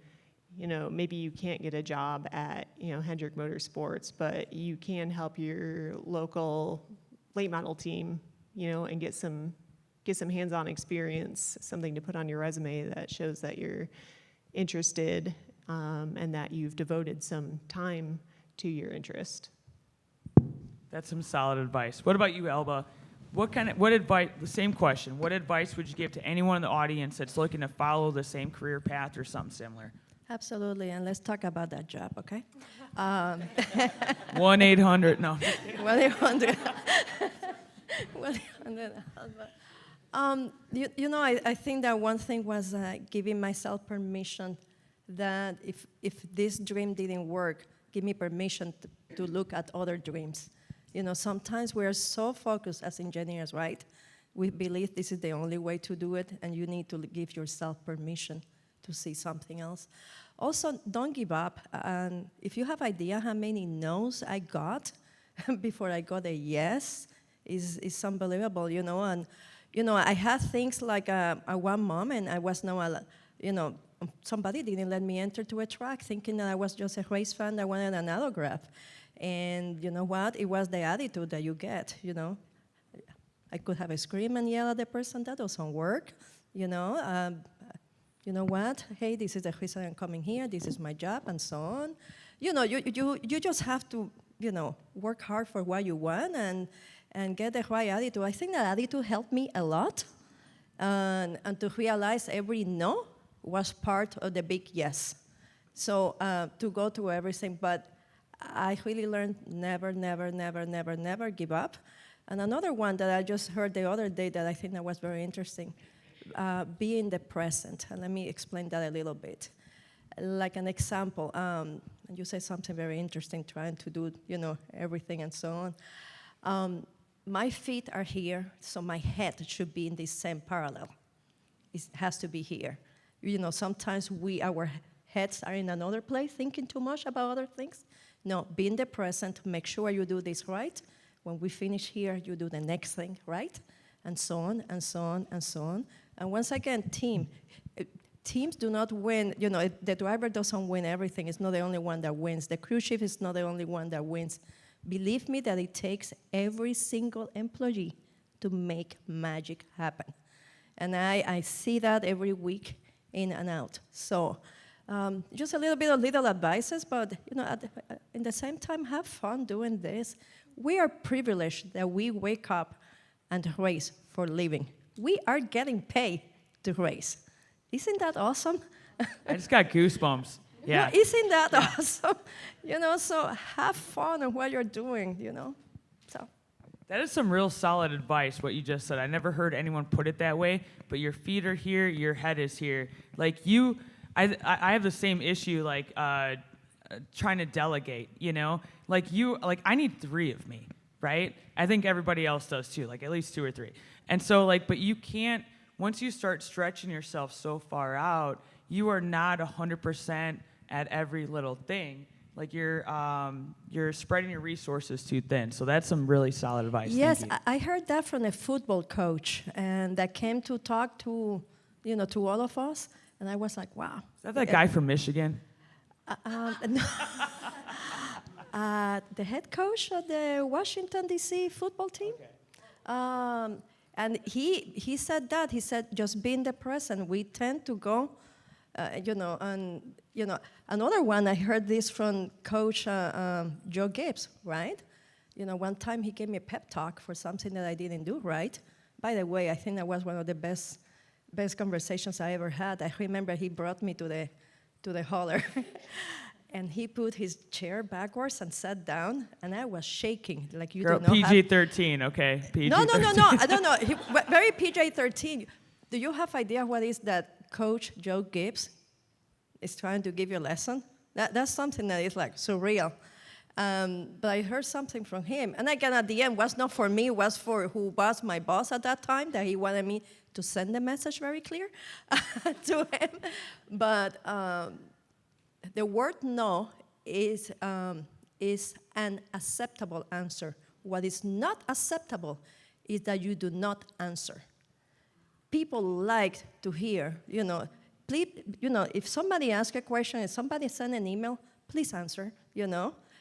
maybe you can't get a job at Hendrick Motorsports, but you can help your local late model team, and get some hands-on experience, something to put on your resume that shows that you're interested. and that you've devoted some time to your interest. That's some solid advice. What about you, Elba? What advice, the same question, what advice would you give to anyone in the audience that's looking to follow the same career path or something similar? Absolutely, and let's talk about that job, okay? 1-800, no. 1-800. 1-800. You know, I think that one thing was giving myself permission that if this dream didn't work, give me permission to look at other dreams. You know, sometimes we are so focused as engineers, right? We believe this is the only way to do it, and you need to give yourself permission to see something else. Also, don't give up. If you have idea how many no's I got before I got a yes, is unbelievable, you know. And you know, I had things like one moment I was somebody didn't let me enter to a track, thinking that I was just a race fan that wanted an autograph. And you know what? It was the attitude that you get, you know. I could have a scream and yell at the person, that doesn't work, you know. You know what? Hey, this is the reason I'm coming here, this is my job, and so on. You know, you just have to, you know, work hard for what you want and get the right attitude. I think that attitude helped me a lot. And to realize every no was part of the big yes. So to go through everything, but I really learned never give up. And another one that I just heard the other day that I think that was very interesting, be in the present. And let me explain that a little bit. Like an example, you said something very interesting, trying to do, you know, everything and so on. My feet are here, so my head should be in the same parallel. It has to be here. You know, sometimes our heads are in another place, thinking too much about other things. No, be in the present, make sure you do this right. When we finish here, you do the next thing, right? And so on, and so on, and so on. And once again, teams do not win. You know, the driver doesn't win everything. It's not the only one that wins. The crew chief is not the only one that wins. Believe me that it takes every single employee to make magic happen. And I see that every week in and out. So just a little bit of little advices, but you know, in the same time, have fun doing this. We are privileged that we wake up and race for a living. We are getting paid to race. Isn't that awesome? I just got goosebumps. Yeah. No, isn't that awesome? You know, so have fun on what you're doing, you know. So That is some real solid advice, what you just said. I never heard anyone put it that way, but your feet are here, your head is here. Like I have the same issue, like trying to delegate, you know? Like I need 3 of me, right? I think everybody else does too, like at least 2 or 3. And so but you can't, once you start stretching yourself so far out, you are not 100% at every little thing. Like you're spreading your resources too thin. So that's some really solid advice. Yes, I heard that from a football coach, and that came to talk to, to all of us, and I was like, wow. Is that guy from Michigan? No. The head coach of the Washington, D.C. football team. Okay. And he said that. He said, just be in the present. We tend to go, another one, I heard this from Coach Joe Gibbs, right? One time he gave me a pep talk for something that I didn't do right. By the way, I think that was one of the best conversations I ever had. I remember he brought me to the hauler. And he put his chair backwards and sat down, and I was shaking like you don't know. PG-13, okay. PG-13. No. I don't know. Very PG-13. Do you have idea what is that Coach Joe Gibbs is trying to give you a lesson? That's something that is like surreal. But I heard something from him, and again at the end was not for me, was for who was my boss at that time, that he wanted me to send the message very clear to him. But the word no is an acceptable answer. What is not acceptable is that you do not answer. People like to hear, please, if somebody asks a question, if somebody sends an email, please answer,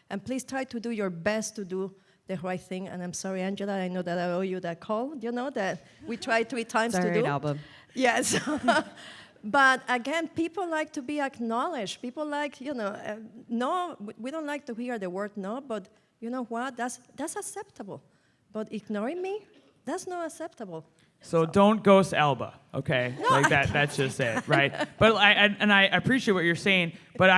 and please try to do your best to do the right thing. And I'm sorry, Angela, I know that I owe you that call, that we tried 3 times to do. Sorry, Alba. Yes. But again, people like to be acknowledged. People like, no, we don't like to hear the word no, but you know what? That's acceptable. But ignoring me, that's not acceptable. So don't ghost Elba, okay? No, like I that's just it, right? But I appreciate what you're saying, but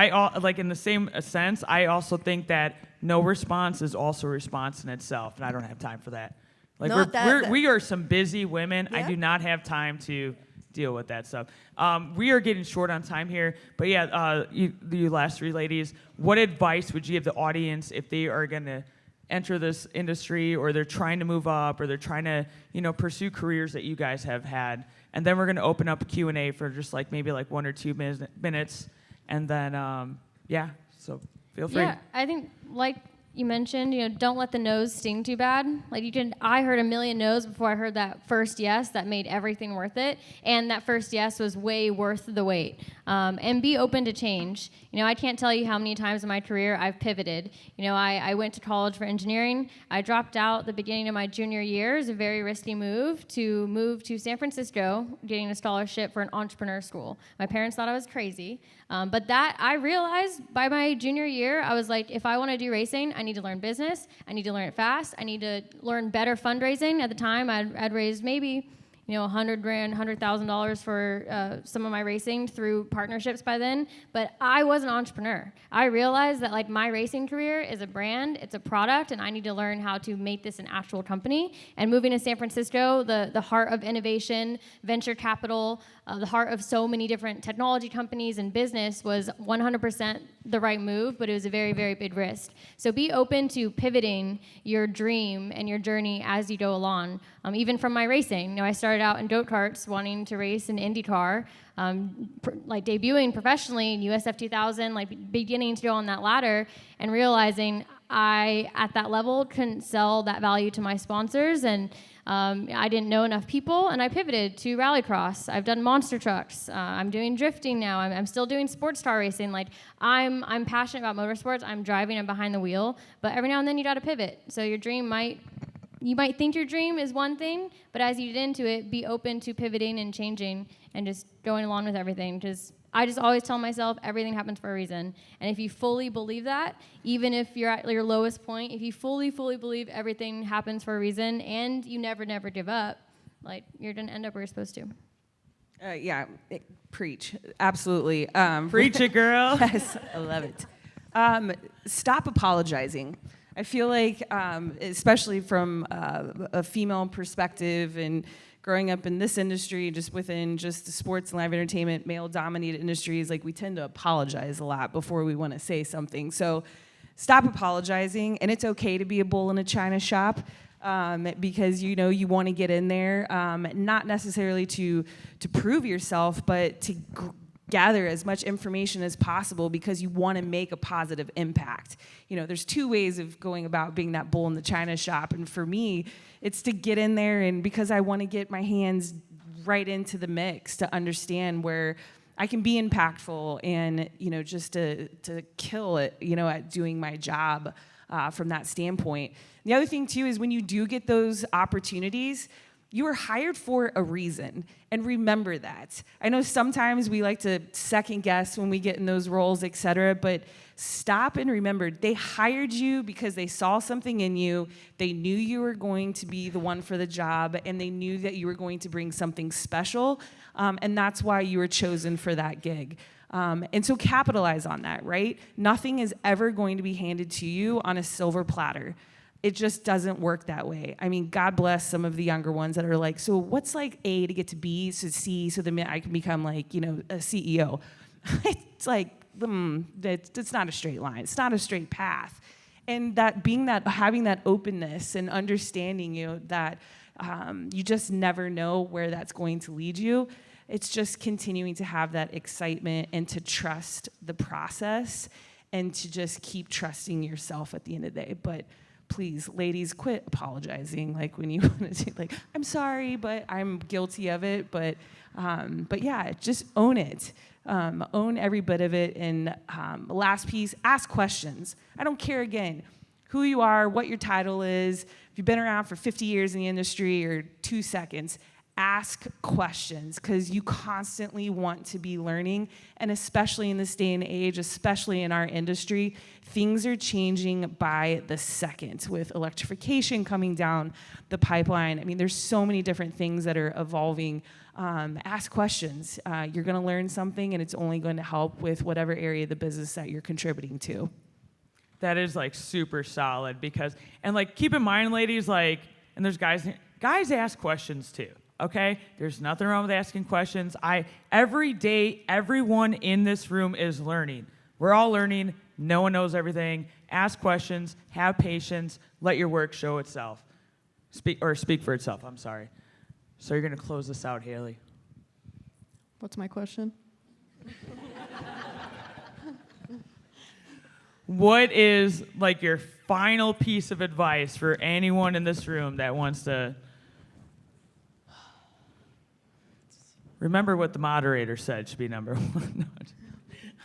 like in the same sense, I also think that no response is also a response in itself, and I don't have time for that. Like No, we are some busy women. I Yeah. do not have time to deal with that stuff. We are getting short on time here, but yeah, you last three ladies, what advice would you give the audience if they are gonna enter this industry, or they're trying to move up, or they're trying to, pursue careers that you guys have had? And then we're going to open up Q&A for just maybe 1 or 2 minutes, and then so feel free. Yeah, I think like you mentioned, don't let the no's sting too bad. I heard a million no's before I heard that first yes that made everything worth it, and that first yes was way worth the wait. And be open to change. I can't tell you how many times in my career I've pivoted. I went to college for engineering. I dropped out the beginning of my junior year. It was a very risky move to San Francisco, getting a scholarship for an entrepreneur school. My parents thought I was crazy. But that I realized by my junior year, I was like, if I want to do racing, I need to learn business. I need to learn it fast. I need to learn better fundraising. At the time, I'd raised maybe $100,000, $100,000 for some of my racing through partnerships by then. But I was an entrepreneur. I realized that my racing career is a brand, it's a product, and I need to learn how to make this an actual company. And moving to San Francisco, the heart of innovation, venture capital, the heart of so many different technology companies and business, was 100% the right move, but it was a very, very big risk. So be open to pivoting your dream and your journey as you go along. Even from my racing, I started out in go-karts wanting to race in IndyCar, debuting professionally in USF 2000, beginning to go on that ladder and realizing I, at that level, couldn't sell that value to my sponsors, and I didn't know enough people, and I pivoted to rallycross. I've done monster trucks. I'm doing drifting now. I'm still doing sports car racing. I'm passionate about motorsports. I'm driving. I'm behind the wheel. But every now and then you got to pivot. So your dream you might think your dream is one thing, but as you get into it, be open to pivoting and changing and just going along with everything. Because I just always tell myself everything happens for a reason. And if you fully believe that, even if you're at your lowest point, if you fully believe everything happens for a reason and you never give up, you're going to end up where you're supposed to. Preach. Absolutely. Preach it, girl. Yes, I love it. Stop apologizing. I feel like, especially from a female perspective and growing up in this industry, just within just the sports and live entertainment, male-dominated industries, we tend to apologize a lot before we want to say something. So stop apologizing, and it's okay to be a bull in a china shop, because you want to get in there, not necessarily to prove yourself, but to gather as much information as possible because you want to make a positive impact. There's two ways of going about being that bull in the china shop, and for me, it's to get in there, and because I want to get my hands right into the mix to understand where I can be impactful and, just to kill it, at doing my job from that standpoint. The other thing, too, is when you do get those opportunities, you were hired for a reason, and remember that. I know sometimes we like to second guess when we get in those roles, et cetera, but stop and remember, they hired you because they saw something in you, they knew you were going to be the one for the job, and they knew that you were going to bring something special, and that's why you were chosen for that gig. And so capitalize on that, right? Nothing is ever going to be handed to you on a silver platter. It just doesn't work that way. I mean, God bless some of the younger ones that are like, so what's A to get to B to C so that I can become a CEO? It's it's not a straight line. It's not a straight path. And having that openness and understanding, that you just never know where that's going to lead you. It's just continuing to have that excitement and to trust the process and to just keep trusting yourself at the end of the day. But please, ladies, quit apologizing. When you want to say, I'm sorry, but I'm guilty of it. But yeah, just own it. Own every bit of it. And last piece, ask questions. I don't care, again, who you are, what your title is. If you've been around for 50 years in the industry or 2 seconds, ask questions, because you constantly want to be learning. And especially in this day and age, especially in our industry, things are changing by the second with electrification coming down the pipeline. I mean, there's so many different things that are evolving. Ask questions. You're going to learn something, and it's only going to help with whatever area of the business that you're contributing to. That is like super solid because, and like keep in mind, ladies, like, and there's guys ask questions too. Okay, there's nothing wrong with asking questions. Every day, everyone in this room is learning. We're all learning. No one knows everything. Ask questions. Have patience. Let your work show itself. Speak for itself. I'm sorry. So you're gonna close this out, Haley. What's my question? What is like your final piece of advice for anyone in this room that wants to? Remember what the moderator said should be number one.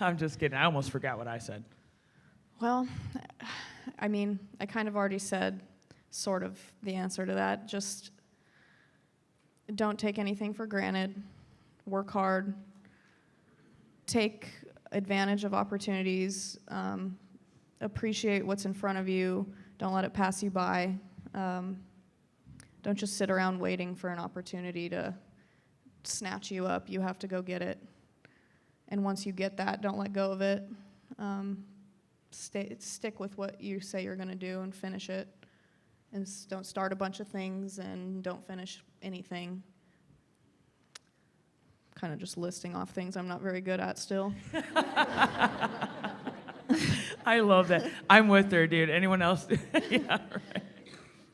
No, I'm just kidding. I almost forgot what I said. Well, I mean, I kind of already said sort of the answer to that. Just don't take anything for granted. Work hard. Take advantage of opportunities. Appreciate what's in front of you. Don't let it pass you by. Don't just sit around waiting for an opportunity to snatch you up. You have to go get it. And once you get that, don't let go of it. Stick with what you say you're going to do and finish it. And don't start a bunch of things and don't finish anything. Kind of just listing off things I'm not very good at still. I love that. I'm with her, dude. Anyone else? Yeah,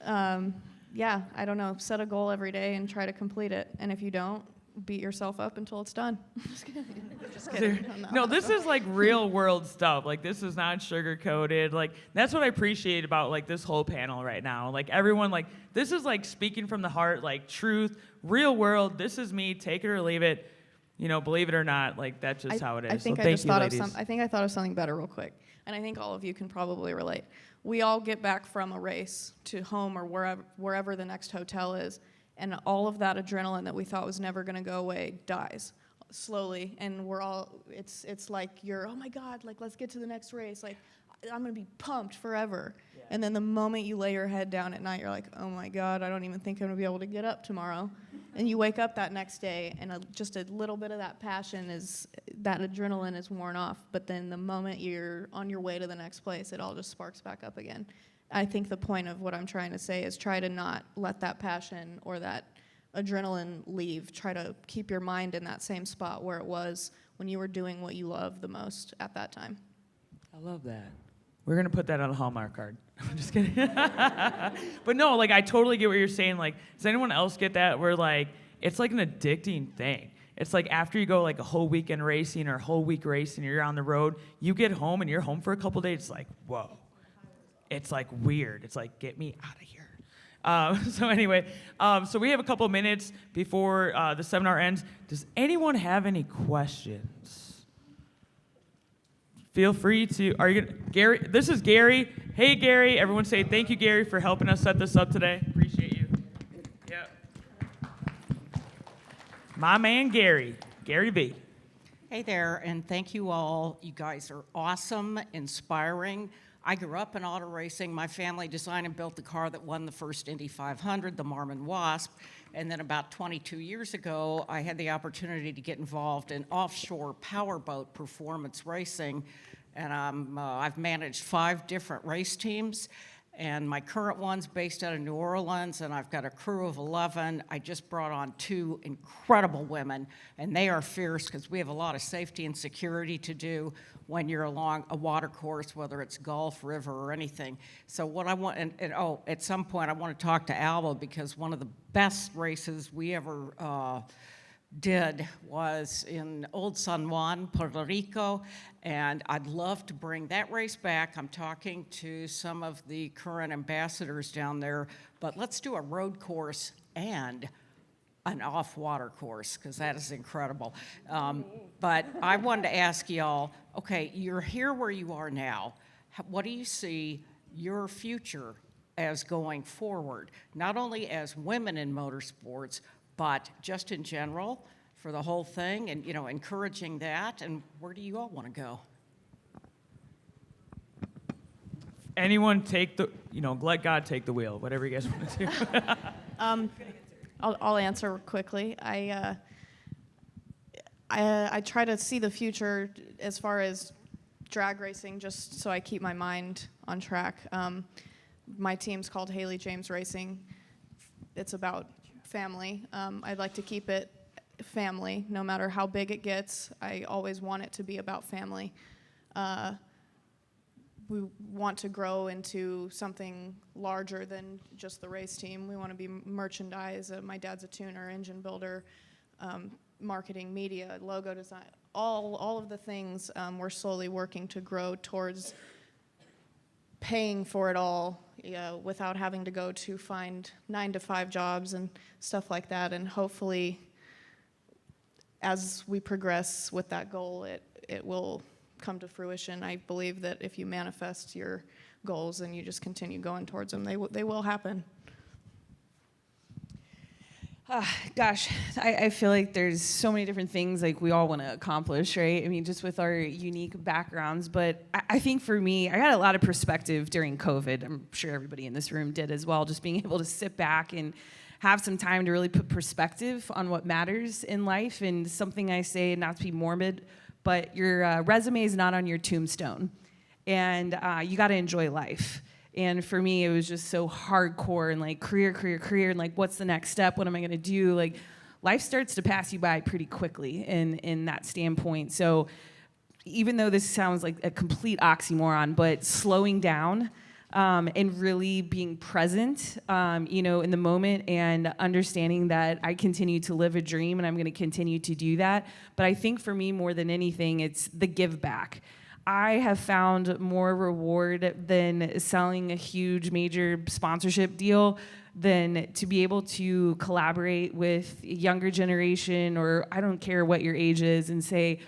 right. Yeah, I don't know. Set a goal every day and try to complete it. And if you don't, beat yourself up until it's done. Just kidding. Just kidding. No, this is like real world stuff. Like this is not sugar coated. Like that's what I appreciate about like this whole panel right now. Like everyone, like this is like speaking from the heart, like truth, real world. This is me. Take it or leave it. You know, believe it or not. Like that's just how it is. I think so I thank just you, thought ladies. of I think I thought of something better real quick, and I think all of you can probably relate. We all get back from a race to home or wherever the next hotel is. And all of that adrenaline that we thought was never going to go away dies slowly. And we're all, it's like you're, oh my God, like let's get to the next race. Like I'm going to be pumped forever. Yeah. And then the moment you lay your head down at night, you're like, oh my God, I don't even think I'm going to be able to get up tomorrow. And you wake up that next day and just a little bit of that passion that adrenaline is worn off. But then the moment you're on your way to the next place, it all just sparks back up again. I think the point of what I'm trying to say is try to not let that passion or that adrenaline leave. Try to keep your mind in that same spot where it was when you were doing what you love the most at that time. I love that. We're going to put that on a Hallmark card. I'm just kidding. But no, like I totally get what you're saying. Like, does anyone else get that where like it's like an addicting thing? It's like after you go like a whole weekend racing or a whole week racing, you're on the road, you get home and you're home for a couple days. It's like, whoa. It's like weird. It's like, get me out of here. So anyway, so we have a couple minutes before the seminar ends. Does anyone have any questions? Feel free to, Gary, this is Gary. Hey, Gary. Everyone say thank you, Gary, for helping us set this up today. Appreciate you. Yep. My man, Garyvee. Hey there, and thank you all. You guys are awesome, inspiring. I grew up in auto racing. My family designed and built the car that won the first Indy 500, the Marmon Wasp. And then about 22 years ago, I had the opportunity to get involved in offshore powerboat performance racing. And I've managed 5 different race teams. And my current one's based out of New Orleans, and I've got a crew of 11. I just brought on 2 incredible women, and they are fierce because we have a lot of safety and security to do when you're along a water course, whether it's Gulf, river, or anything. So what I want, at some point I want to talk to Alba because one of the best races we ever did was in Old San Juan, Puerto Rico, and I'd love to bring that race back. I'm talking to some of the current ambassadors down there, but let's do a road course and an off-water course, because that is incredible. But I wanted to ask y'all, okay, you're here where you are now. What do you see your future as going forward? Not only as women in motorsports, but just in general for the whole thing and, you know, encouraging that. And where do you all want to go? Anyone take the, you know, let God take the wheel, whatever you guys want to do. I'll answer quickly. I try to see the future as far as drag racing, just so I keep my mind on track. My team's called Haley James Racing. It's about family. I'd like to keep it family, no matter how big it gets. I always want it to be about family. We want to grow into something larger than just the race team. We want to be merchandise. My dad's a tuner, engine builder, marketing, media, logo design, all of the things we're slowly working to grow towards paying for it all without having to go to find 9-to-5 jobs and stuff like that. And hopefully, as we progress with that goal, it will come to fruition. I believe that if you manifest your goals and you just continue going towards them, they will happen. Gosh, I feel like there's so many different things like we all want to accomplish, right? I mean, just with our unique backgrounds. But I think for me, I got a lot of perspective during COVID. I'm sure everybody in this room did as well. Just being able to sit back and have some time to really put perspective on what matters in life. And something I say, not to be morbid, but your resume is not on your tombstone. And you got to enjoy life. And for me, it was just so hardcore and like career, and like, what's the next step? What am I going to do? Like, life starts to pass you by pretty quickly in that standpoint. So even though this sounds like a complete oxymoron, but slowing down and really being present, you know, in the moment and understanding that I continue to live a dream and I'm going to continue to do that. But I think for me, more than anything, it's the give back. I have found more reward than selling a huge major sponsorship deal than to be able to collaborate with younger generation, or I don't care what your age is, and say,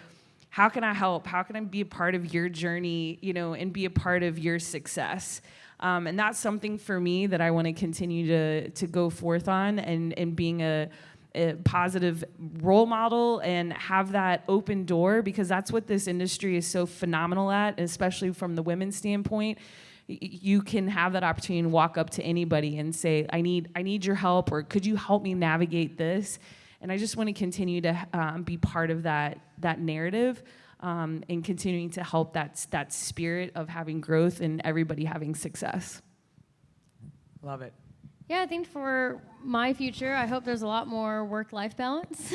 how can I help? How can I be a part of your journey, you know, and be a part of your success? And that's something for me that I want to continue to go forth on, and being a positive role model and have that open door, because that's what this industry is so phenomenal at, especially from the women's standpoint. You can have that opportunity and walk up to anybody and say, I need your help, or could you help me navigate this? And I just want to continue to be part of that narrative, and continuing to help that spirit of having growth and everybody having success. Love it. Yeah, I think for my future, I hope there's a lot more work-life balance.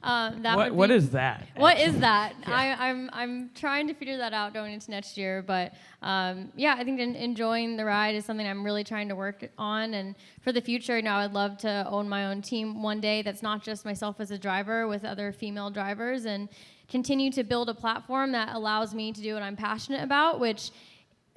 What is that? What is that? Yeah. I'm trying to figure that out going into next year, but yeah, I think enjoying the ride is something I'm really trying to work on. And for the future, you know, I'd love to own my own team one day that's not just myself as a driver, with other female drivers, and continue to build a platform that allows me to do what I'm passionate about, which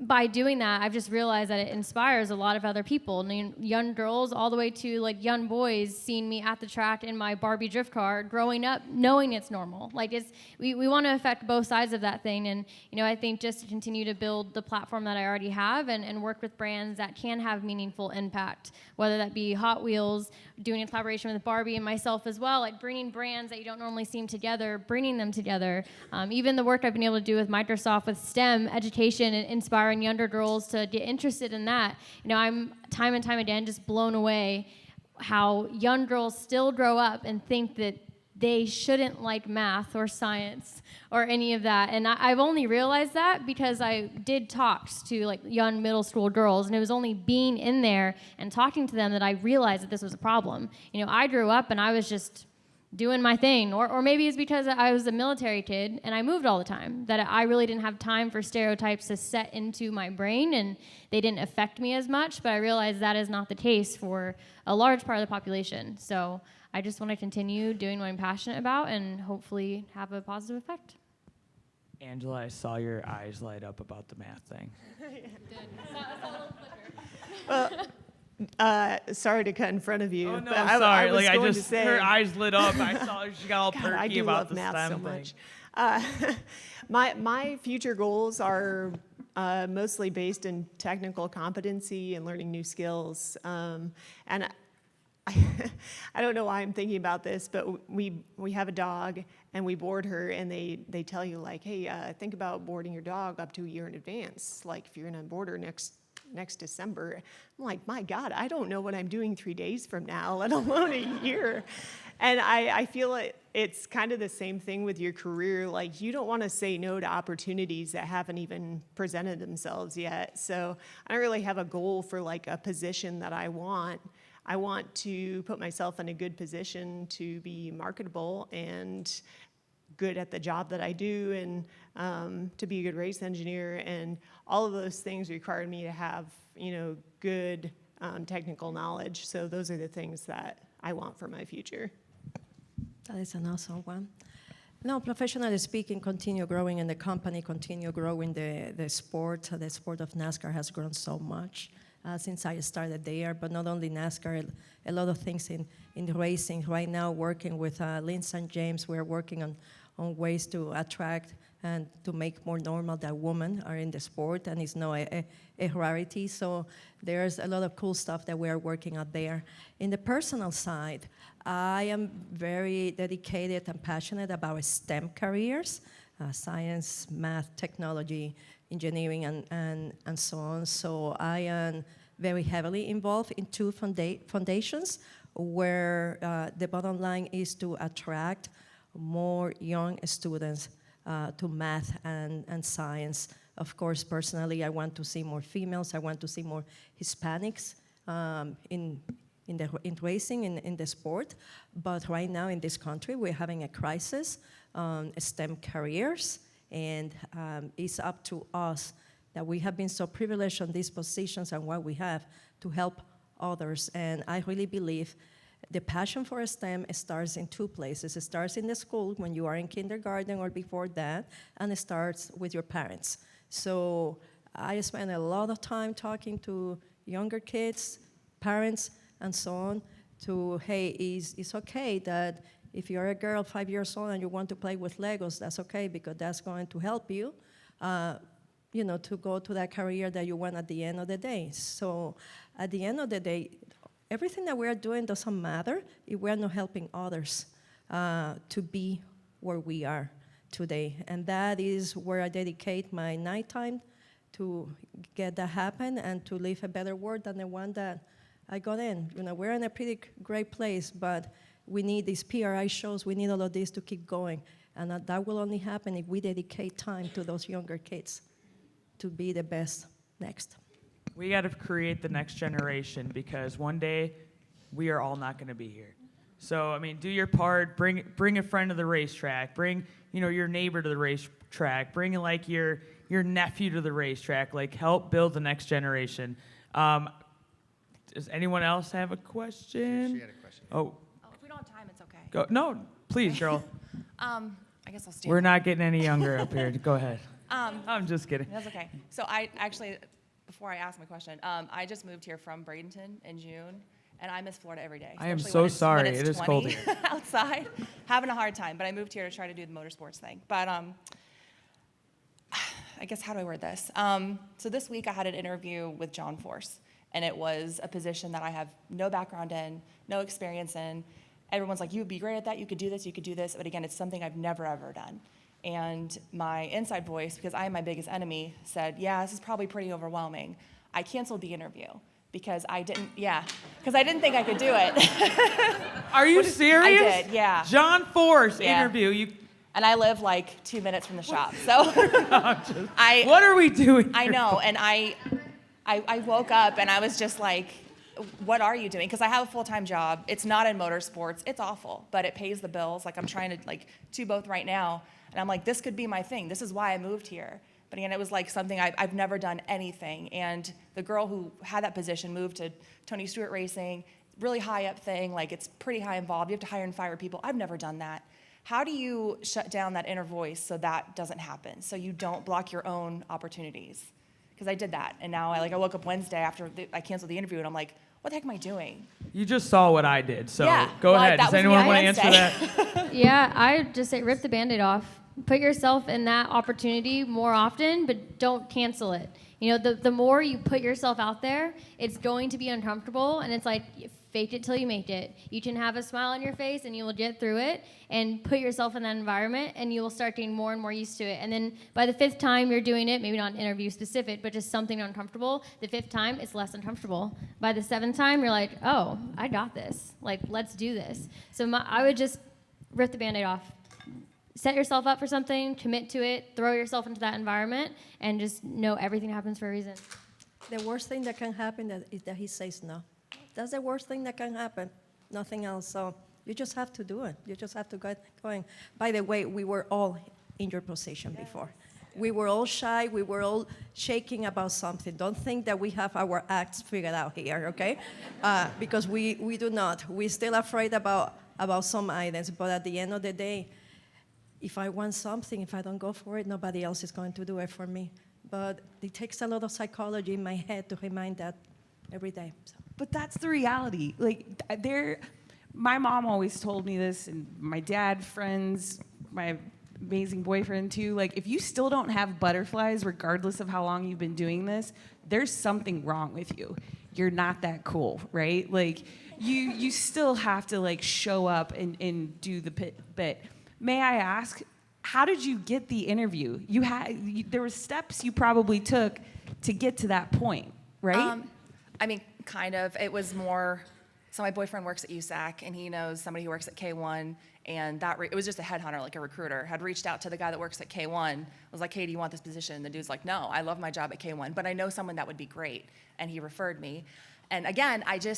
by doing that, I've just realized that it inspires a lot of other people. I mean, young girls all the way to like young boys seeing me at the track in my Barbie drift car, growing up knowing it's normal. Like, we want to affect both sides of that thing. And, you know, I think just to continue to build the platform that I already have, and work with brands that can have meaningful impact, whether that be Hot Wheels, doing a collaboration with Barbie and myself as well, like bringing brands that you don't normally see together, bringing them together. Even the work I've been able to do with Microsoft with STEM education and inspiring younger girls to get interested in that. You know, I'm time and time again just blown away how young girls still grow up and think that they shouldn't like math or science or any of that. And I've only realized that because I did talks to like young middle school girls, and it was only being in there and talking to them that I realized that this was a problem. You know, I grew up and I was just doing my thing, or maybe it's because I was a military kid and I moved all the time, that I really didn't have time for stereotypes to set into my brain and they didn't affect me as much. But I realized that is not the case for a large part of the population. So I just want to continue doing what I'm passionate about and hopefully have a positive effect. Angela, I saw your eyes light up about the math thing. Sorry to cut in front of you. Oh, no, but sorry. I was like, going I to just, say, her eyes lit up. I saw she got all God, perky I do about love the math STEM so thing. much. My future goals are mostly based in technical competency and learning new skills. And I don't know why I'm thinking about this, but we have a dog and we board her, and they tell you like, hey, think about boarding your dog up to a year in advance. Like if you're gonna board her next December, I'm like, my God, I don't know what I'm doing 3 days from now, let alone a year. And I feel it's kind of the same thing with your career. Like you don't want to say no to opportunities that haven't even presented themselves yet. So I don't really have a goal for like a position that I want. I want to put myself in a good position to be marketable and good at the job that I do, and to be a good race engineer, and all of those things require me to have, good technical knowledge. So those are the things that I want for my future. That is an awesome one. No, professionally speaking, continue growing in the company, continue growing the sport. The sport of NASCAR has grown so much since I started there, but not only NASCAR, a lot of things in racing. Right now, working with Lynn St. James, we're working on ways to attract and to make more normal that women are in the sport, and it's not a rarity. So there's a lot of cool stuff that we are working out there. In the personal side, I am very dedicated and passionate about STEM careers, science, math, technology, engineering, and so on. So I am very heavily involved in 2 foundations where the bottom line is to attract more young students to math and science. Of course, personally, I want to see more females. I want to see more Hispanics in racing, in the sport. But right now in this country, we're having a crisis on STEM careers, and it's up to us that we have been so privileged on these positions and what we have to help others. And I really believe the passion for STEM starts in 2 places. It starts in the school when you are in kindergarten or before that, and it starts with your parents. So I spend a lot of time talking to younger kids, parents, and so on, to, hey, it's okay that if you're a girl 5 years old and you want to play with Legos, that's okay, because that's going to help you, to go to that career that you want at the end of the day. So at the end of the day, everything that we're doing doesn't matter if we're not helping others to be where we are today. And that is where I dedicate my nighttime to get that happen and to live a better world than the one that I got in. We're in a pretty great place, but we need these PRI shows, we need all of this to keep going. And that will only happen if we dedicate time to those younger kids to be the best next. We got to create the next generation, because one day we are all not going to be here. So, do your part. Bring a friend to the racetrack. Bring, your neighbor to the racetrack. Bring like your nephew to the racetrack. Like, help build the next generation. Does anyone else have a question? She had a question. Oh, if we don't have time, it's okay. go. No, please, girl. I guess I'll stand. We're not getting any younger up here. Go ahead. I'm just kidding. That's okay. So I actually, before I ask my question, I just moved here from Bradenton in June, and I miss Florida every day. I am especially so when it's sorry. It is 20 cold here. outside. Having a hard time, but I moved here to try to do the motorsports thing. But I guess, how do I word this? So this week I had an interview with John Force, and it was a position that I have no background in, no experience in. Everyone's like, you would be great at that, you could do this, you could do this. But again, it's something I've never, ever done. And my inside voice, because I am my biggest enemy, said, yeah, this is probably pretty overwhelming. I canceled the interview because I didn't think I could do it. Are you serious? I did, yeah. John Force Yeah. interview. And I live like 2 minutes from the shop. So What are we doing? I know, and I woke up and I was just like, what are you doing? Because I have a full-time job. It's not in motorsports. It's awful, but it pays the bills. Like, I'm trying to do both right now. And I'm like, this could be my thing. This is why I moved here. But again, it was like something I've never done anything. And the girl who had that position moved to Tony Stewart Racing, really high up thing. Like, it's pretty high involved. You have to hire and fire people. I've never done that. How do you shut down that inner voice so that doesn't happen? So you don't block your own opportunities? Because I did that. And now I woke up Wednesday after I canceled the interview, and I'm like, what the heck am I doing? You just saw what I did, so Yeah, go well, ahead. that Does was anyone me want on to answer Wednesday. that? Yeah, I just say rip the Band-Aid off. Put yourself in that opportunity more often, but don't cancel it. The more you put yourself out there, it's going to be uncomfortable, and it's like fake it till you make it. You can have a smile on your face and you will get through it and put yourself in that environment, and you will start getting more and more used to it. And then by the 5th time you're doing it, maybe not interview specific, but just something uncomfortable, the 5th time it's less uncomfortable. By the 7th time you're like, oh, I got this. Like, let's do this. So I would just rip the Band-Aid off. Set yourself up for something, commit to it, throw yourself into that environment, and just know everything happens for a reason. The worst thing that can happen is that he says no. That's the worst thing that can happen, nothing else. So you just have to do it. You just have to get going. By the way, we were all in your position before. We were all shy. We were all shaking about something. Don't think that we have our acts figured out here, okay? Because we do not. We're still afraid about some items, but at the end of the day, if I want something, if I don't go for it, nobody else is going to do it for me. But it takes a lot of psychology in my head to remind that every day. So. But that's the reality. Like, my mom always told me this, and my dad, friends, my amazing boyfriend too. Like, if you still don't have butterflies, regardless of how long you've been doing this, there's something wrong with you. You're not that cool, right? Like, you still have to like show up and do the bit. May I ask, how did you get the interview? There were steps you probably took to get to that point, right? I mean, kind of. It was more, so my boyfriend works at USAC, and he knows somebody who works at K1, and it was just a headhunter, like a recruiter, had reached out to the guy that works at K1, was like, hey, do you want this position? And the dude's like, no, I love my job at K1, but I know someone that would be great, and he referred me. And again, do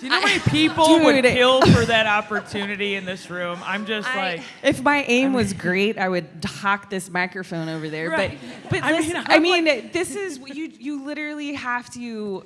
you know how many people would kill for that opportunity in this room? I'm just like... If my aim was great, I would hawk this microphone over there. Right. But listen, this is, you literally have to,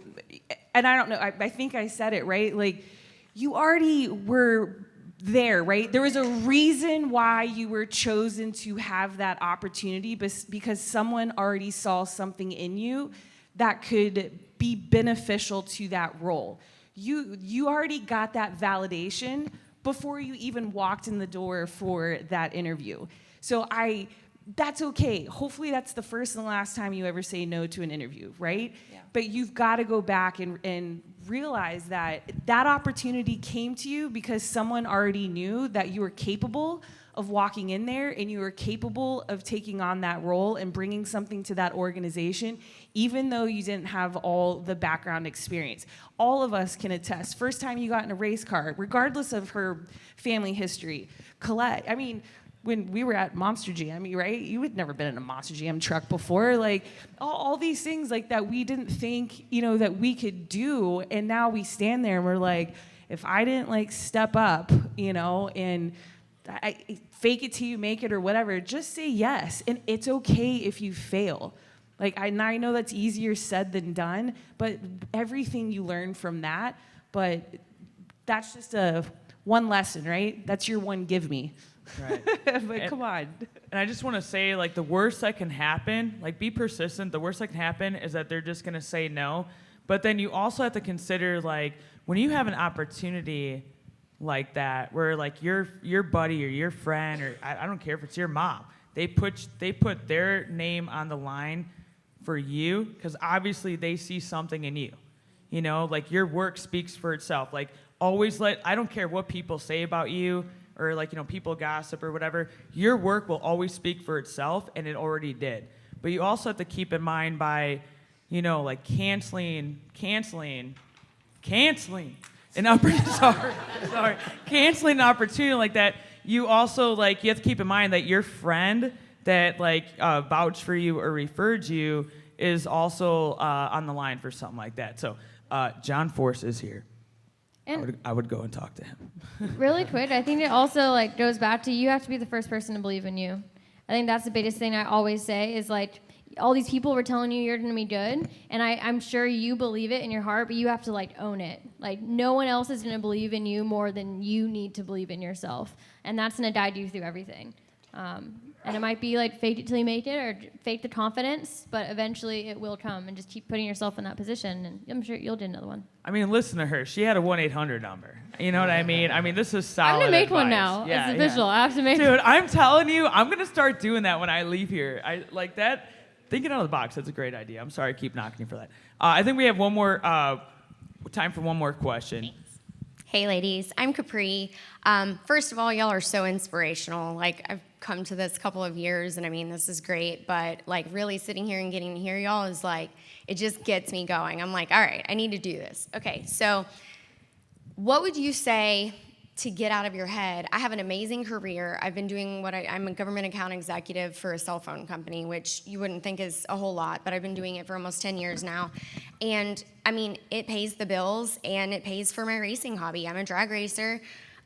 and I don't know, I think I said it, right? Like, you already were there, right? There was a reason why you were chosen to have that opportunity, because someone already saw something in you that could be beneficial to that role. You already got that validation before you even walked in the door for that interview. So that's okay. Hopefully that's the first and last time you ever say no to an interview, right? Yeah. But you've got to go back and realize that opportunity came to you because someone already knew that you were capable of walking in there and you were capable of taking on that role and bringing something to that organization, even though you didn't have all the background experience. All of us can attest. First time you got in a race car, regardless of her family history, Colette, I mean, when we were at Monster GM, right? You had never been in a Monster GM truck before. Like, all these things like that we didn't think, that we could do. And now we stand there and we're like, if I didn't like step up, and fake it till you make it or whatever, just say yes. And it's okay if you fail. Like, I know that's easier said than done, but everything you learn from that, but that's just one lesson, right? That's your one give me. Right. Come on. And I just want to say, like, the worst that can happen, like, be persistent. The worst that can happen is that they're just going to say no. But then you also have to consider, like, when you have an opportunity like that, where, like, your buddy or your friend, or I don't care if it's your mom, they put their name on the line for you because obviously they see something in you. Like, your work speaks for itself. Like, always I don't care what people say about you, or like, people gossip or whatever, your work will always speak for itself, and it already did. But you also have to keep in mind by, like canceling canceling an opportunity like that, you also, like, you have to keep in mind that your friend that, like, vouched for you or referred you is also on the line for something like that. So John Force is here. And I would go and talk to him. really quick, I think it also like goes back to you have to be the first person to believe in you. I think that's the biggest thing I always say is like all these people were telling you you're going to be good, and I'm sure you believe it in your heart, but you have to like own it. Like no one else is going to believe in you more than you need to believe in yourself, and that's going to guide you through everything. And it might be like fake it till you make it or fake the confidence, but eventually it will come, and just keep putting yourself in that position, and I'm sure you'll do another one. I mean, listen to her. She had a 1-800 number. You know what I mean? I mean, this is solid I'm going to make advice. one now. Yeah, it's official. I have to make Dude, I'm telling you, I'm going to start doing that when I leave here. I like that. Thinking out of the box, that's a great idea. I'm sorry I keep knocking you for that. I think we have one more time for one more question. Hey ladies, I'm Capri. First of all, y'all are so inspirational. Like, I've come to this couple of years, and I mean, this is great, but like really sitting here and getting to hear y'all is like, it just gets me going. I'm like, all right, I need to do this. Okay, so what would you say to get out of your head? I have an amazing career. I've been doing I'm a government account executive for a cell phone company, which you wouldn't think is a whole lot, but I've been doing it for almost 10 years now. And I mean, it pays the bills and it pays for my racing hobby. I'm a drag racer,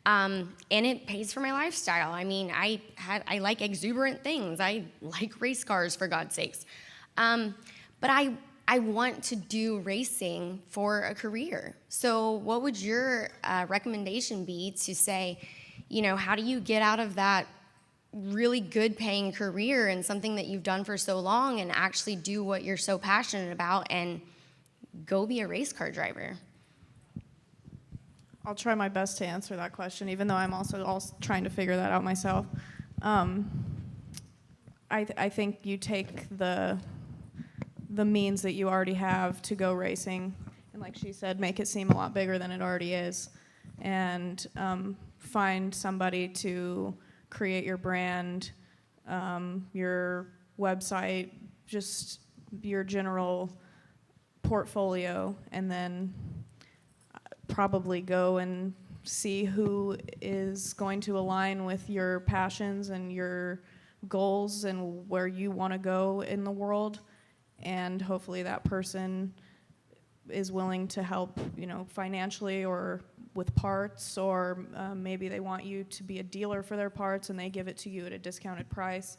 and it pays for my lifestyle. I mean, I like exuberant things. I like race cars, for God's sakes. But I want to do racing for a career. So what would your recommendation be to say, you know, how do you get out of that really good paying career and something that you've done for so long and actually do what you're so passionate about and go be a race car driver? I'll try my best to answer that question, even though I'm also trying to figure that out myself. I think you take the means that you already have to go racing, and like she said, make it seem a lot bigger than it already is, and find somebody to create your brand, your website, just your general portfolio, and then probably go and see who is going to align with your passions and your goals and where you want to go in the world. And hopefully that person is willing to help, you know, financially or with parts, or maybe they want you to be a dealer for their parts and they give it to you at a discounted price.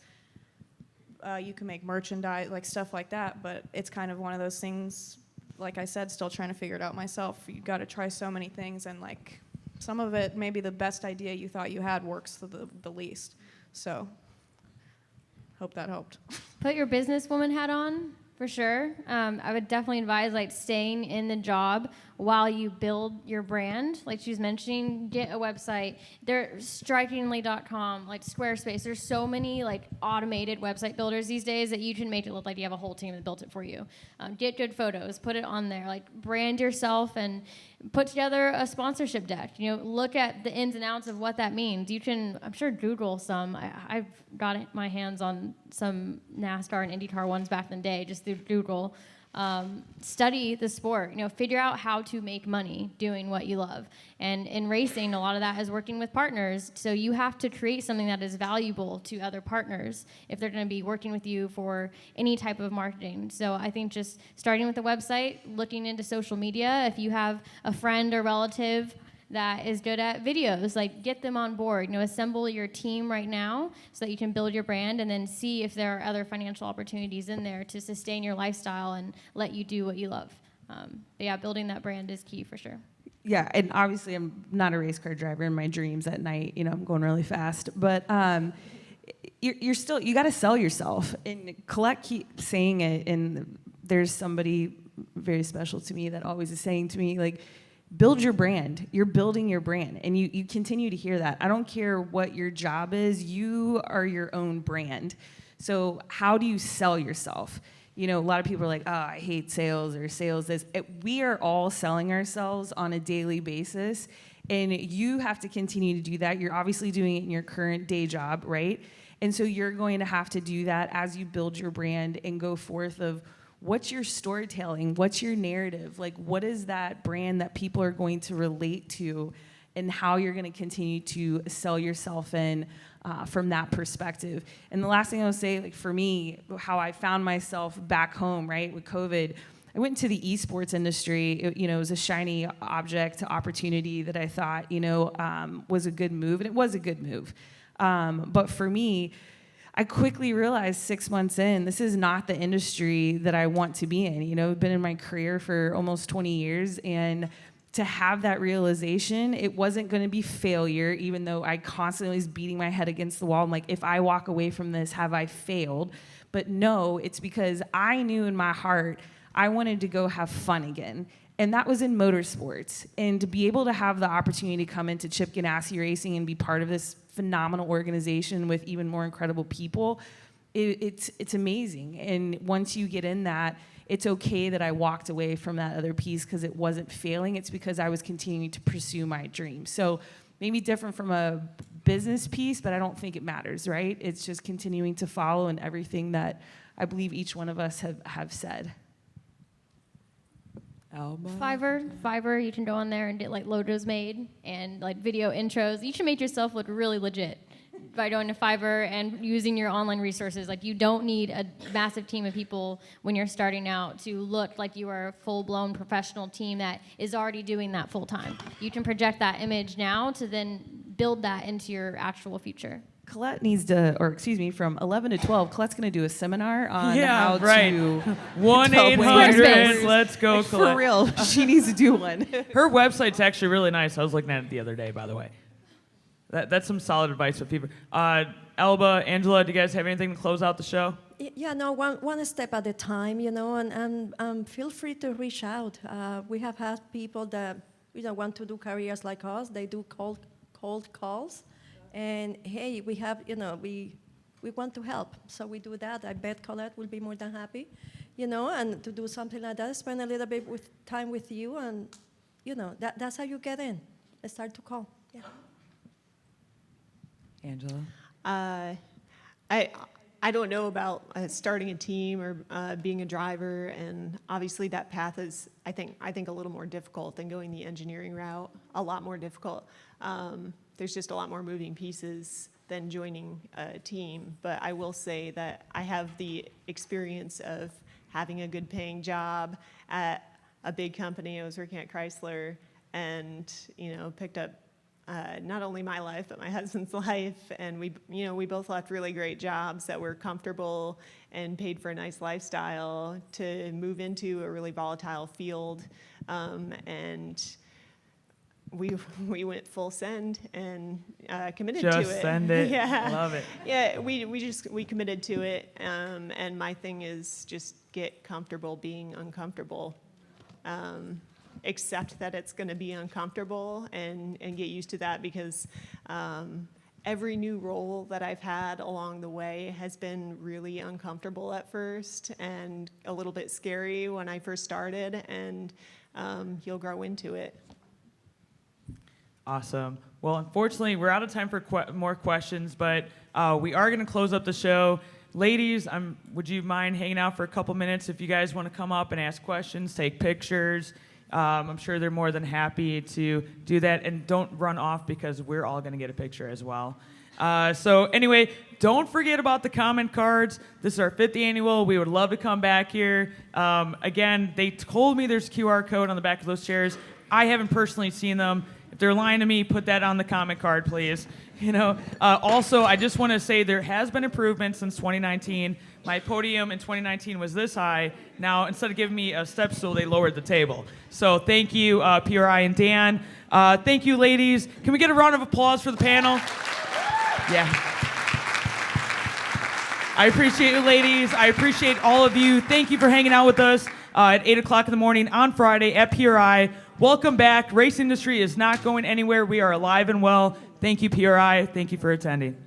You can make merchandise, like stuff like that, but it's kind of one of those things, like I said, still trying to figure it out myself. You got to try so many things, and like some of it, maybe the best idea you thought you had works the least. So hope that helped. Put your businesswoman hat on. For sure. I would definitely advise like staying in the job while you build your brand. Like she was mentioning, get a website. There's strikingly.com, like Squarespace. There's so many like automated website builders these days that you can make it look like you have a whole team that built it for you. Get good photos, put it on there, like brand yourself and put together a sponsorship deck. You know, look at the ins and outs of what that means. You can, I'm sure, Google some. I've got my hands on some NASCAR and IndyCar ones back in the day, just through Google. Study the sport, you know, figure out how to make money doing what you love. And in racing, a lot of that is working with partners. So you have to create something that is valuable to other partners if they're going to be working with you for any type of marketing. So I think just starting with the website, looking into social media. If you have a friend or relative that is good at videos, like get them on board, you know, assemble your team right now so that you can build your brand, and then see if there are other financial opportunities in there to sustain your lifestyle and let you do what you love. But yeah, building that brand is key for sure. Yeah, and obviously I'm not a race car driver in my dreams at night, you know, I'm going really fast, but you're still, you got to sell yourself, and Colette keeps saying it, and there's somebody very special to me that always is saying to me, like, build your brand. You're building your brand, and you continue to hear that. I don't care what your job is, you are your own brand. So how do you sell yourself? You know, a lot of people are like, oh, I hate sales, or sales this. We are all selling ourselves on a daily basis, and you have to continue to do that. You're obviously doing it in your current day job, right? And so you're going to have to do that as you build your brand and go forth of, what's your storytelling? What's your narrative? Like, what is that brand that people are going to relate to, and how you're going to continue to sell yourself in from that perspective? And the last thing I'll say, like for me, how I found myself back home, right, with COVID, I went to the esports industry. It was a shiny object opportunity that I thought, was a good move, and it was a good move. But for me, I quickly realized 6 months in, this is not the industry that I want to be in. I've been in my career for almost 20 years, and to have that realization, it wasn't going to be failure, even though I constantly was beating my head against the wall. I'm like, if I walk away from this, have I failed? But no, it's because I knew in my heart I wanted to go have fun again. And that was in motorsports. And to be able to have the opportunity to come into Chip Ganassi Racing and be part of this phenomenal organization with even more incredible people, it's amazing. And once you get in that, it's okay that I walked away from that other piece because it wasn't failing. It's because I was continuing to pursue my dream. So maybe different from a business piece, but I don't think it matters, right? It's just continuing to follow in everything that I believe each one of us have said. Alba? Fiverr, you can go on there and get like logos made and like video intros. You should make yourself look really legit by going to Fiverr and using your online resources. Like, you don't need a massive team of people when you're starting out to look like you are a full-blown professional team that is already doing that full-time. You can project that image now to then build that into your actual future. Colette needs to, or excuse me, from 11 to 12, Colette's going to do a seminar on how to 1-800, let's go, like, Colette. for real, she needs to do one. Her website's actually really nice. I was looking at it the other day, by the way. That's some solid advice for people. Elba, Angela, do you guys have anything to close out the show? Yeah, no, one step at a time, and feel free to reach out. We have had people that want to do careers like us. They do cold calls, and hey, we have we want to help, so we do that. I bet Colette will be more than happy, and to do something like that, spend a little bit time with you, and that's how you get in. Start to call. Yeah. Angela? I don't know about starting a team or being a driver, and obviously that path is, I think a little more difficult than going the engineering route. A lot more difficult. There's just a lot more moving pieces than joining a team. But I will say that I have the experience of having a good paying job at a big company. I was working at Chrysler, and picked up not only my life, but my husband's life, and we both left really great jobs that were comfortable and paid for a nice lifestyle to move into a really volatile field, and we went full send and committed to it. Just send it. Yeah, love it. Yeah, we committed to it, and my thing is just get comfortable being uncomfortable. Accept that it's going to be uncomfortable and get used to that, because every new role that I've had along the way has been really uncomfortable at first and a little bit scary when I first started, and you'll grow into it. Awesome. Well, unfortunately, we're out of time for more questions, but we are going to close up the show. Ladies, would you mind hanging out for a couple minutes if you guys want to come up and ask questions, take pictures? I'm sure they're more than happy to do that. And don't run off, because we're all going to get a picture as well. So anyway, don't forget about the comment cards. This is our 5th annual. We would love to come back here. Again, they told me there's a QR code on the back of those chairs. I haven't personally seen them. If they're lying to me, put that on the comment card, please. Also, I just want to say there has been improvement since 2019. My podium in 2019 was this high. Now, instead of giving me a step stool, they lowered the table. So thank you, PRI and Dan. Thank you, ladies. Can we get a round of applause for the panel? Yeah. I appreciate you, ladies. I appreciate all of you. Thank you for hanging out with us at 8 o'clock in the morning on Friday at PRI. Welcome back. Race industry is not going anywhere. We are alive and well. Thank you, PRI. Thank you for attending.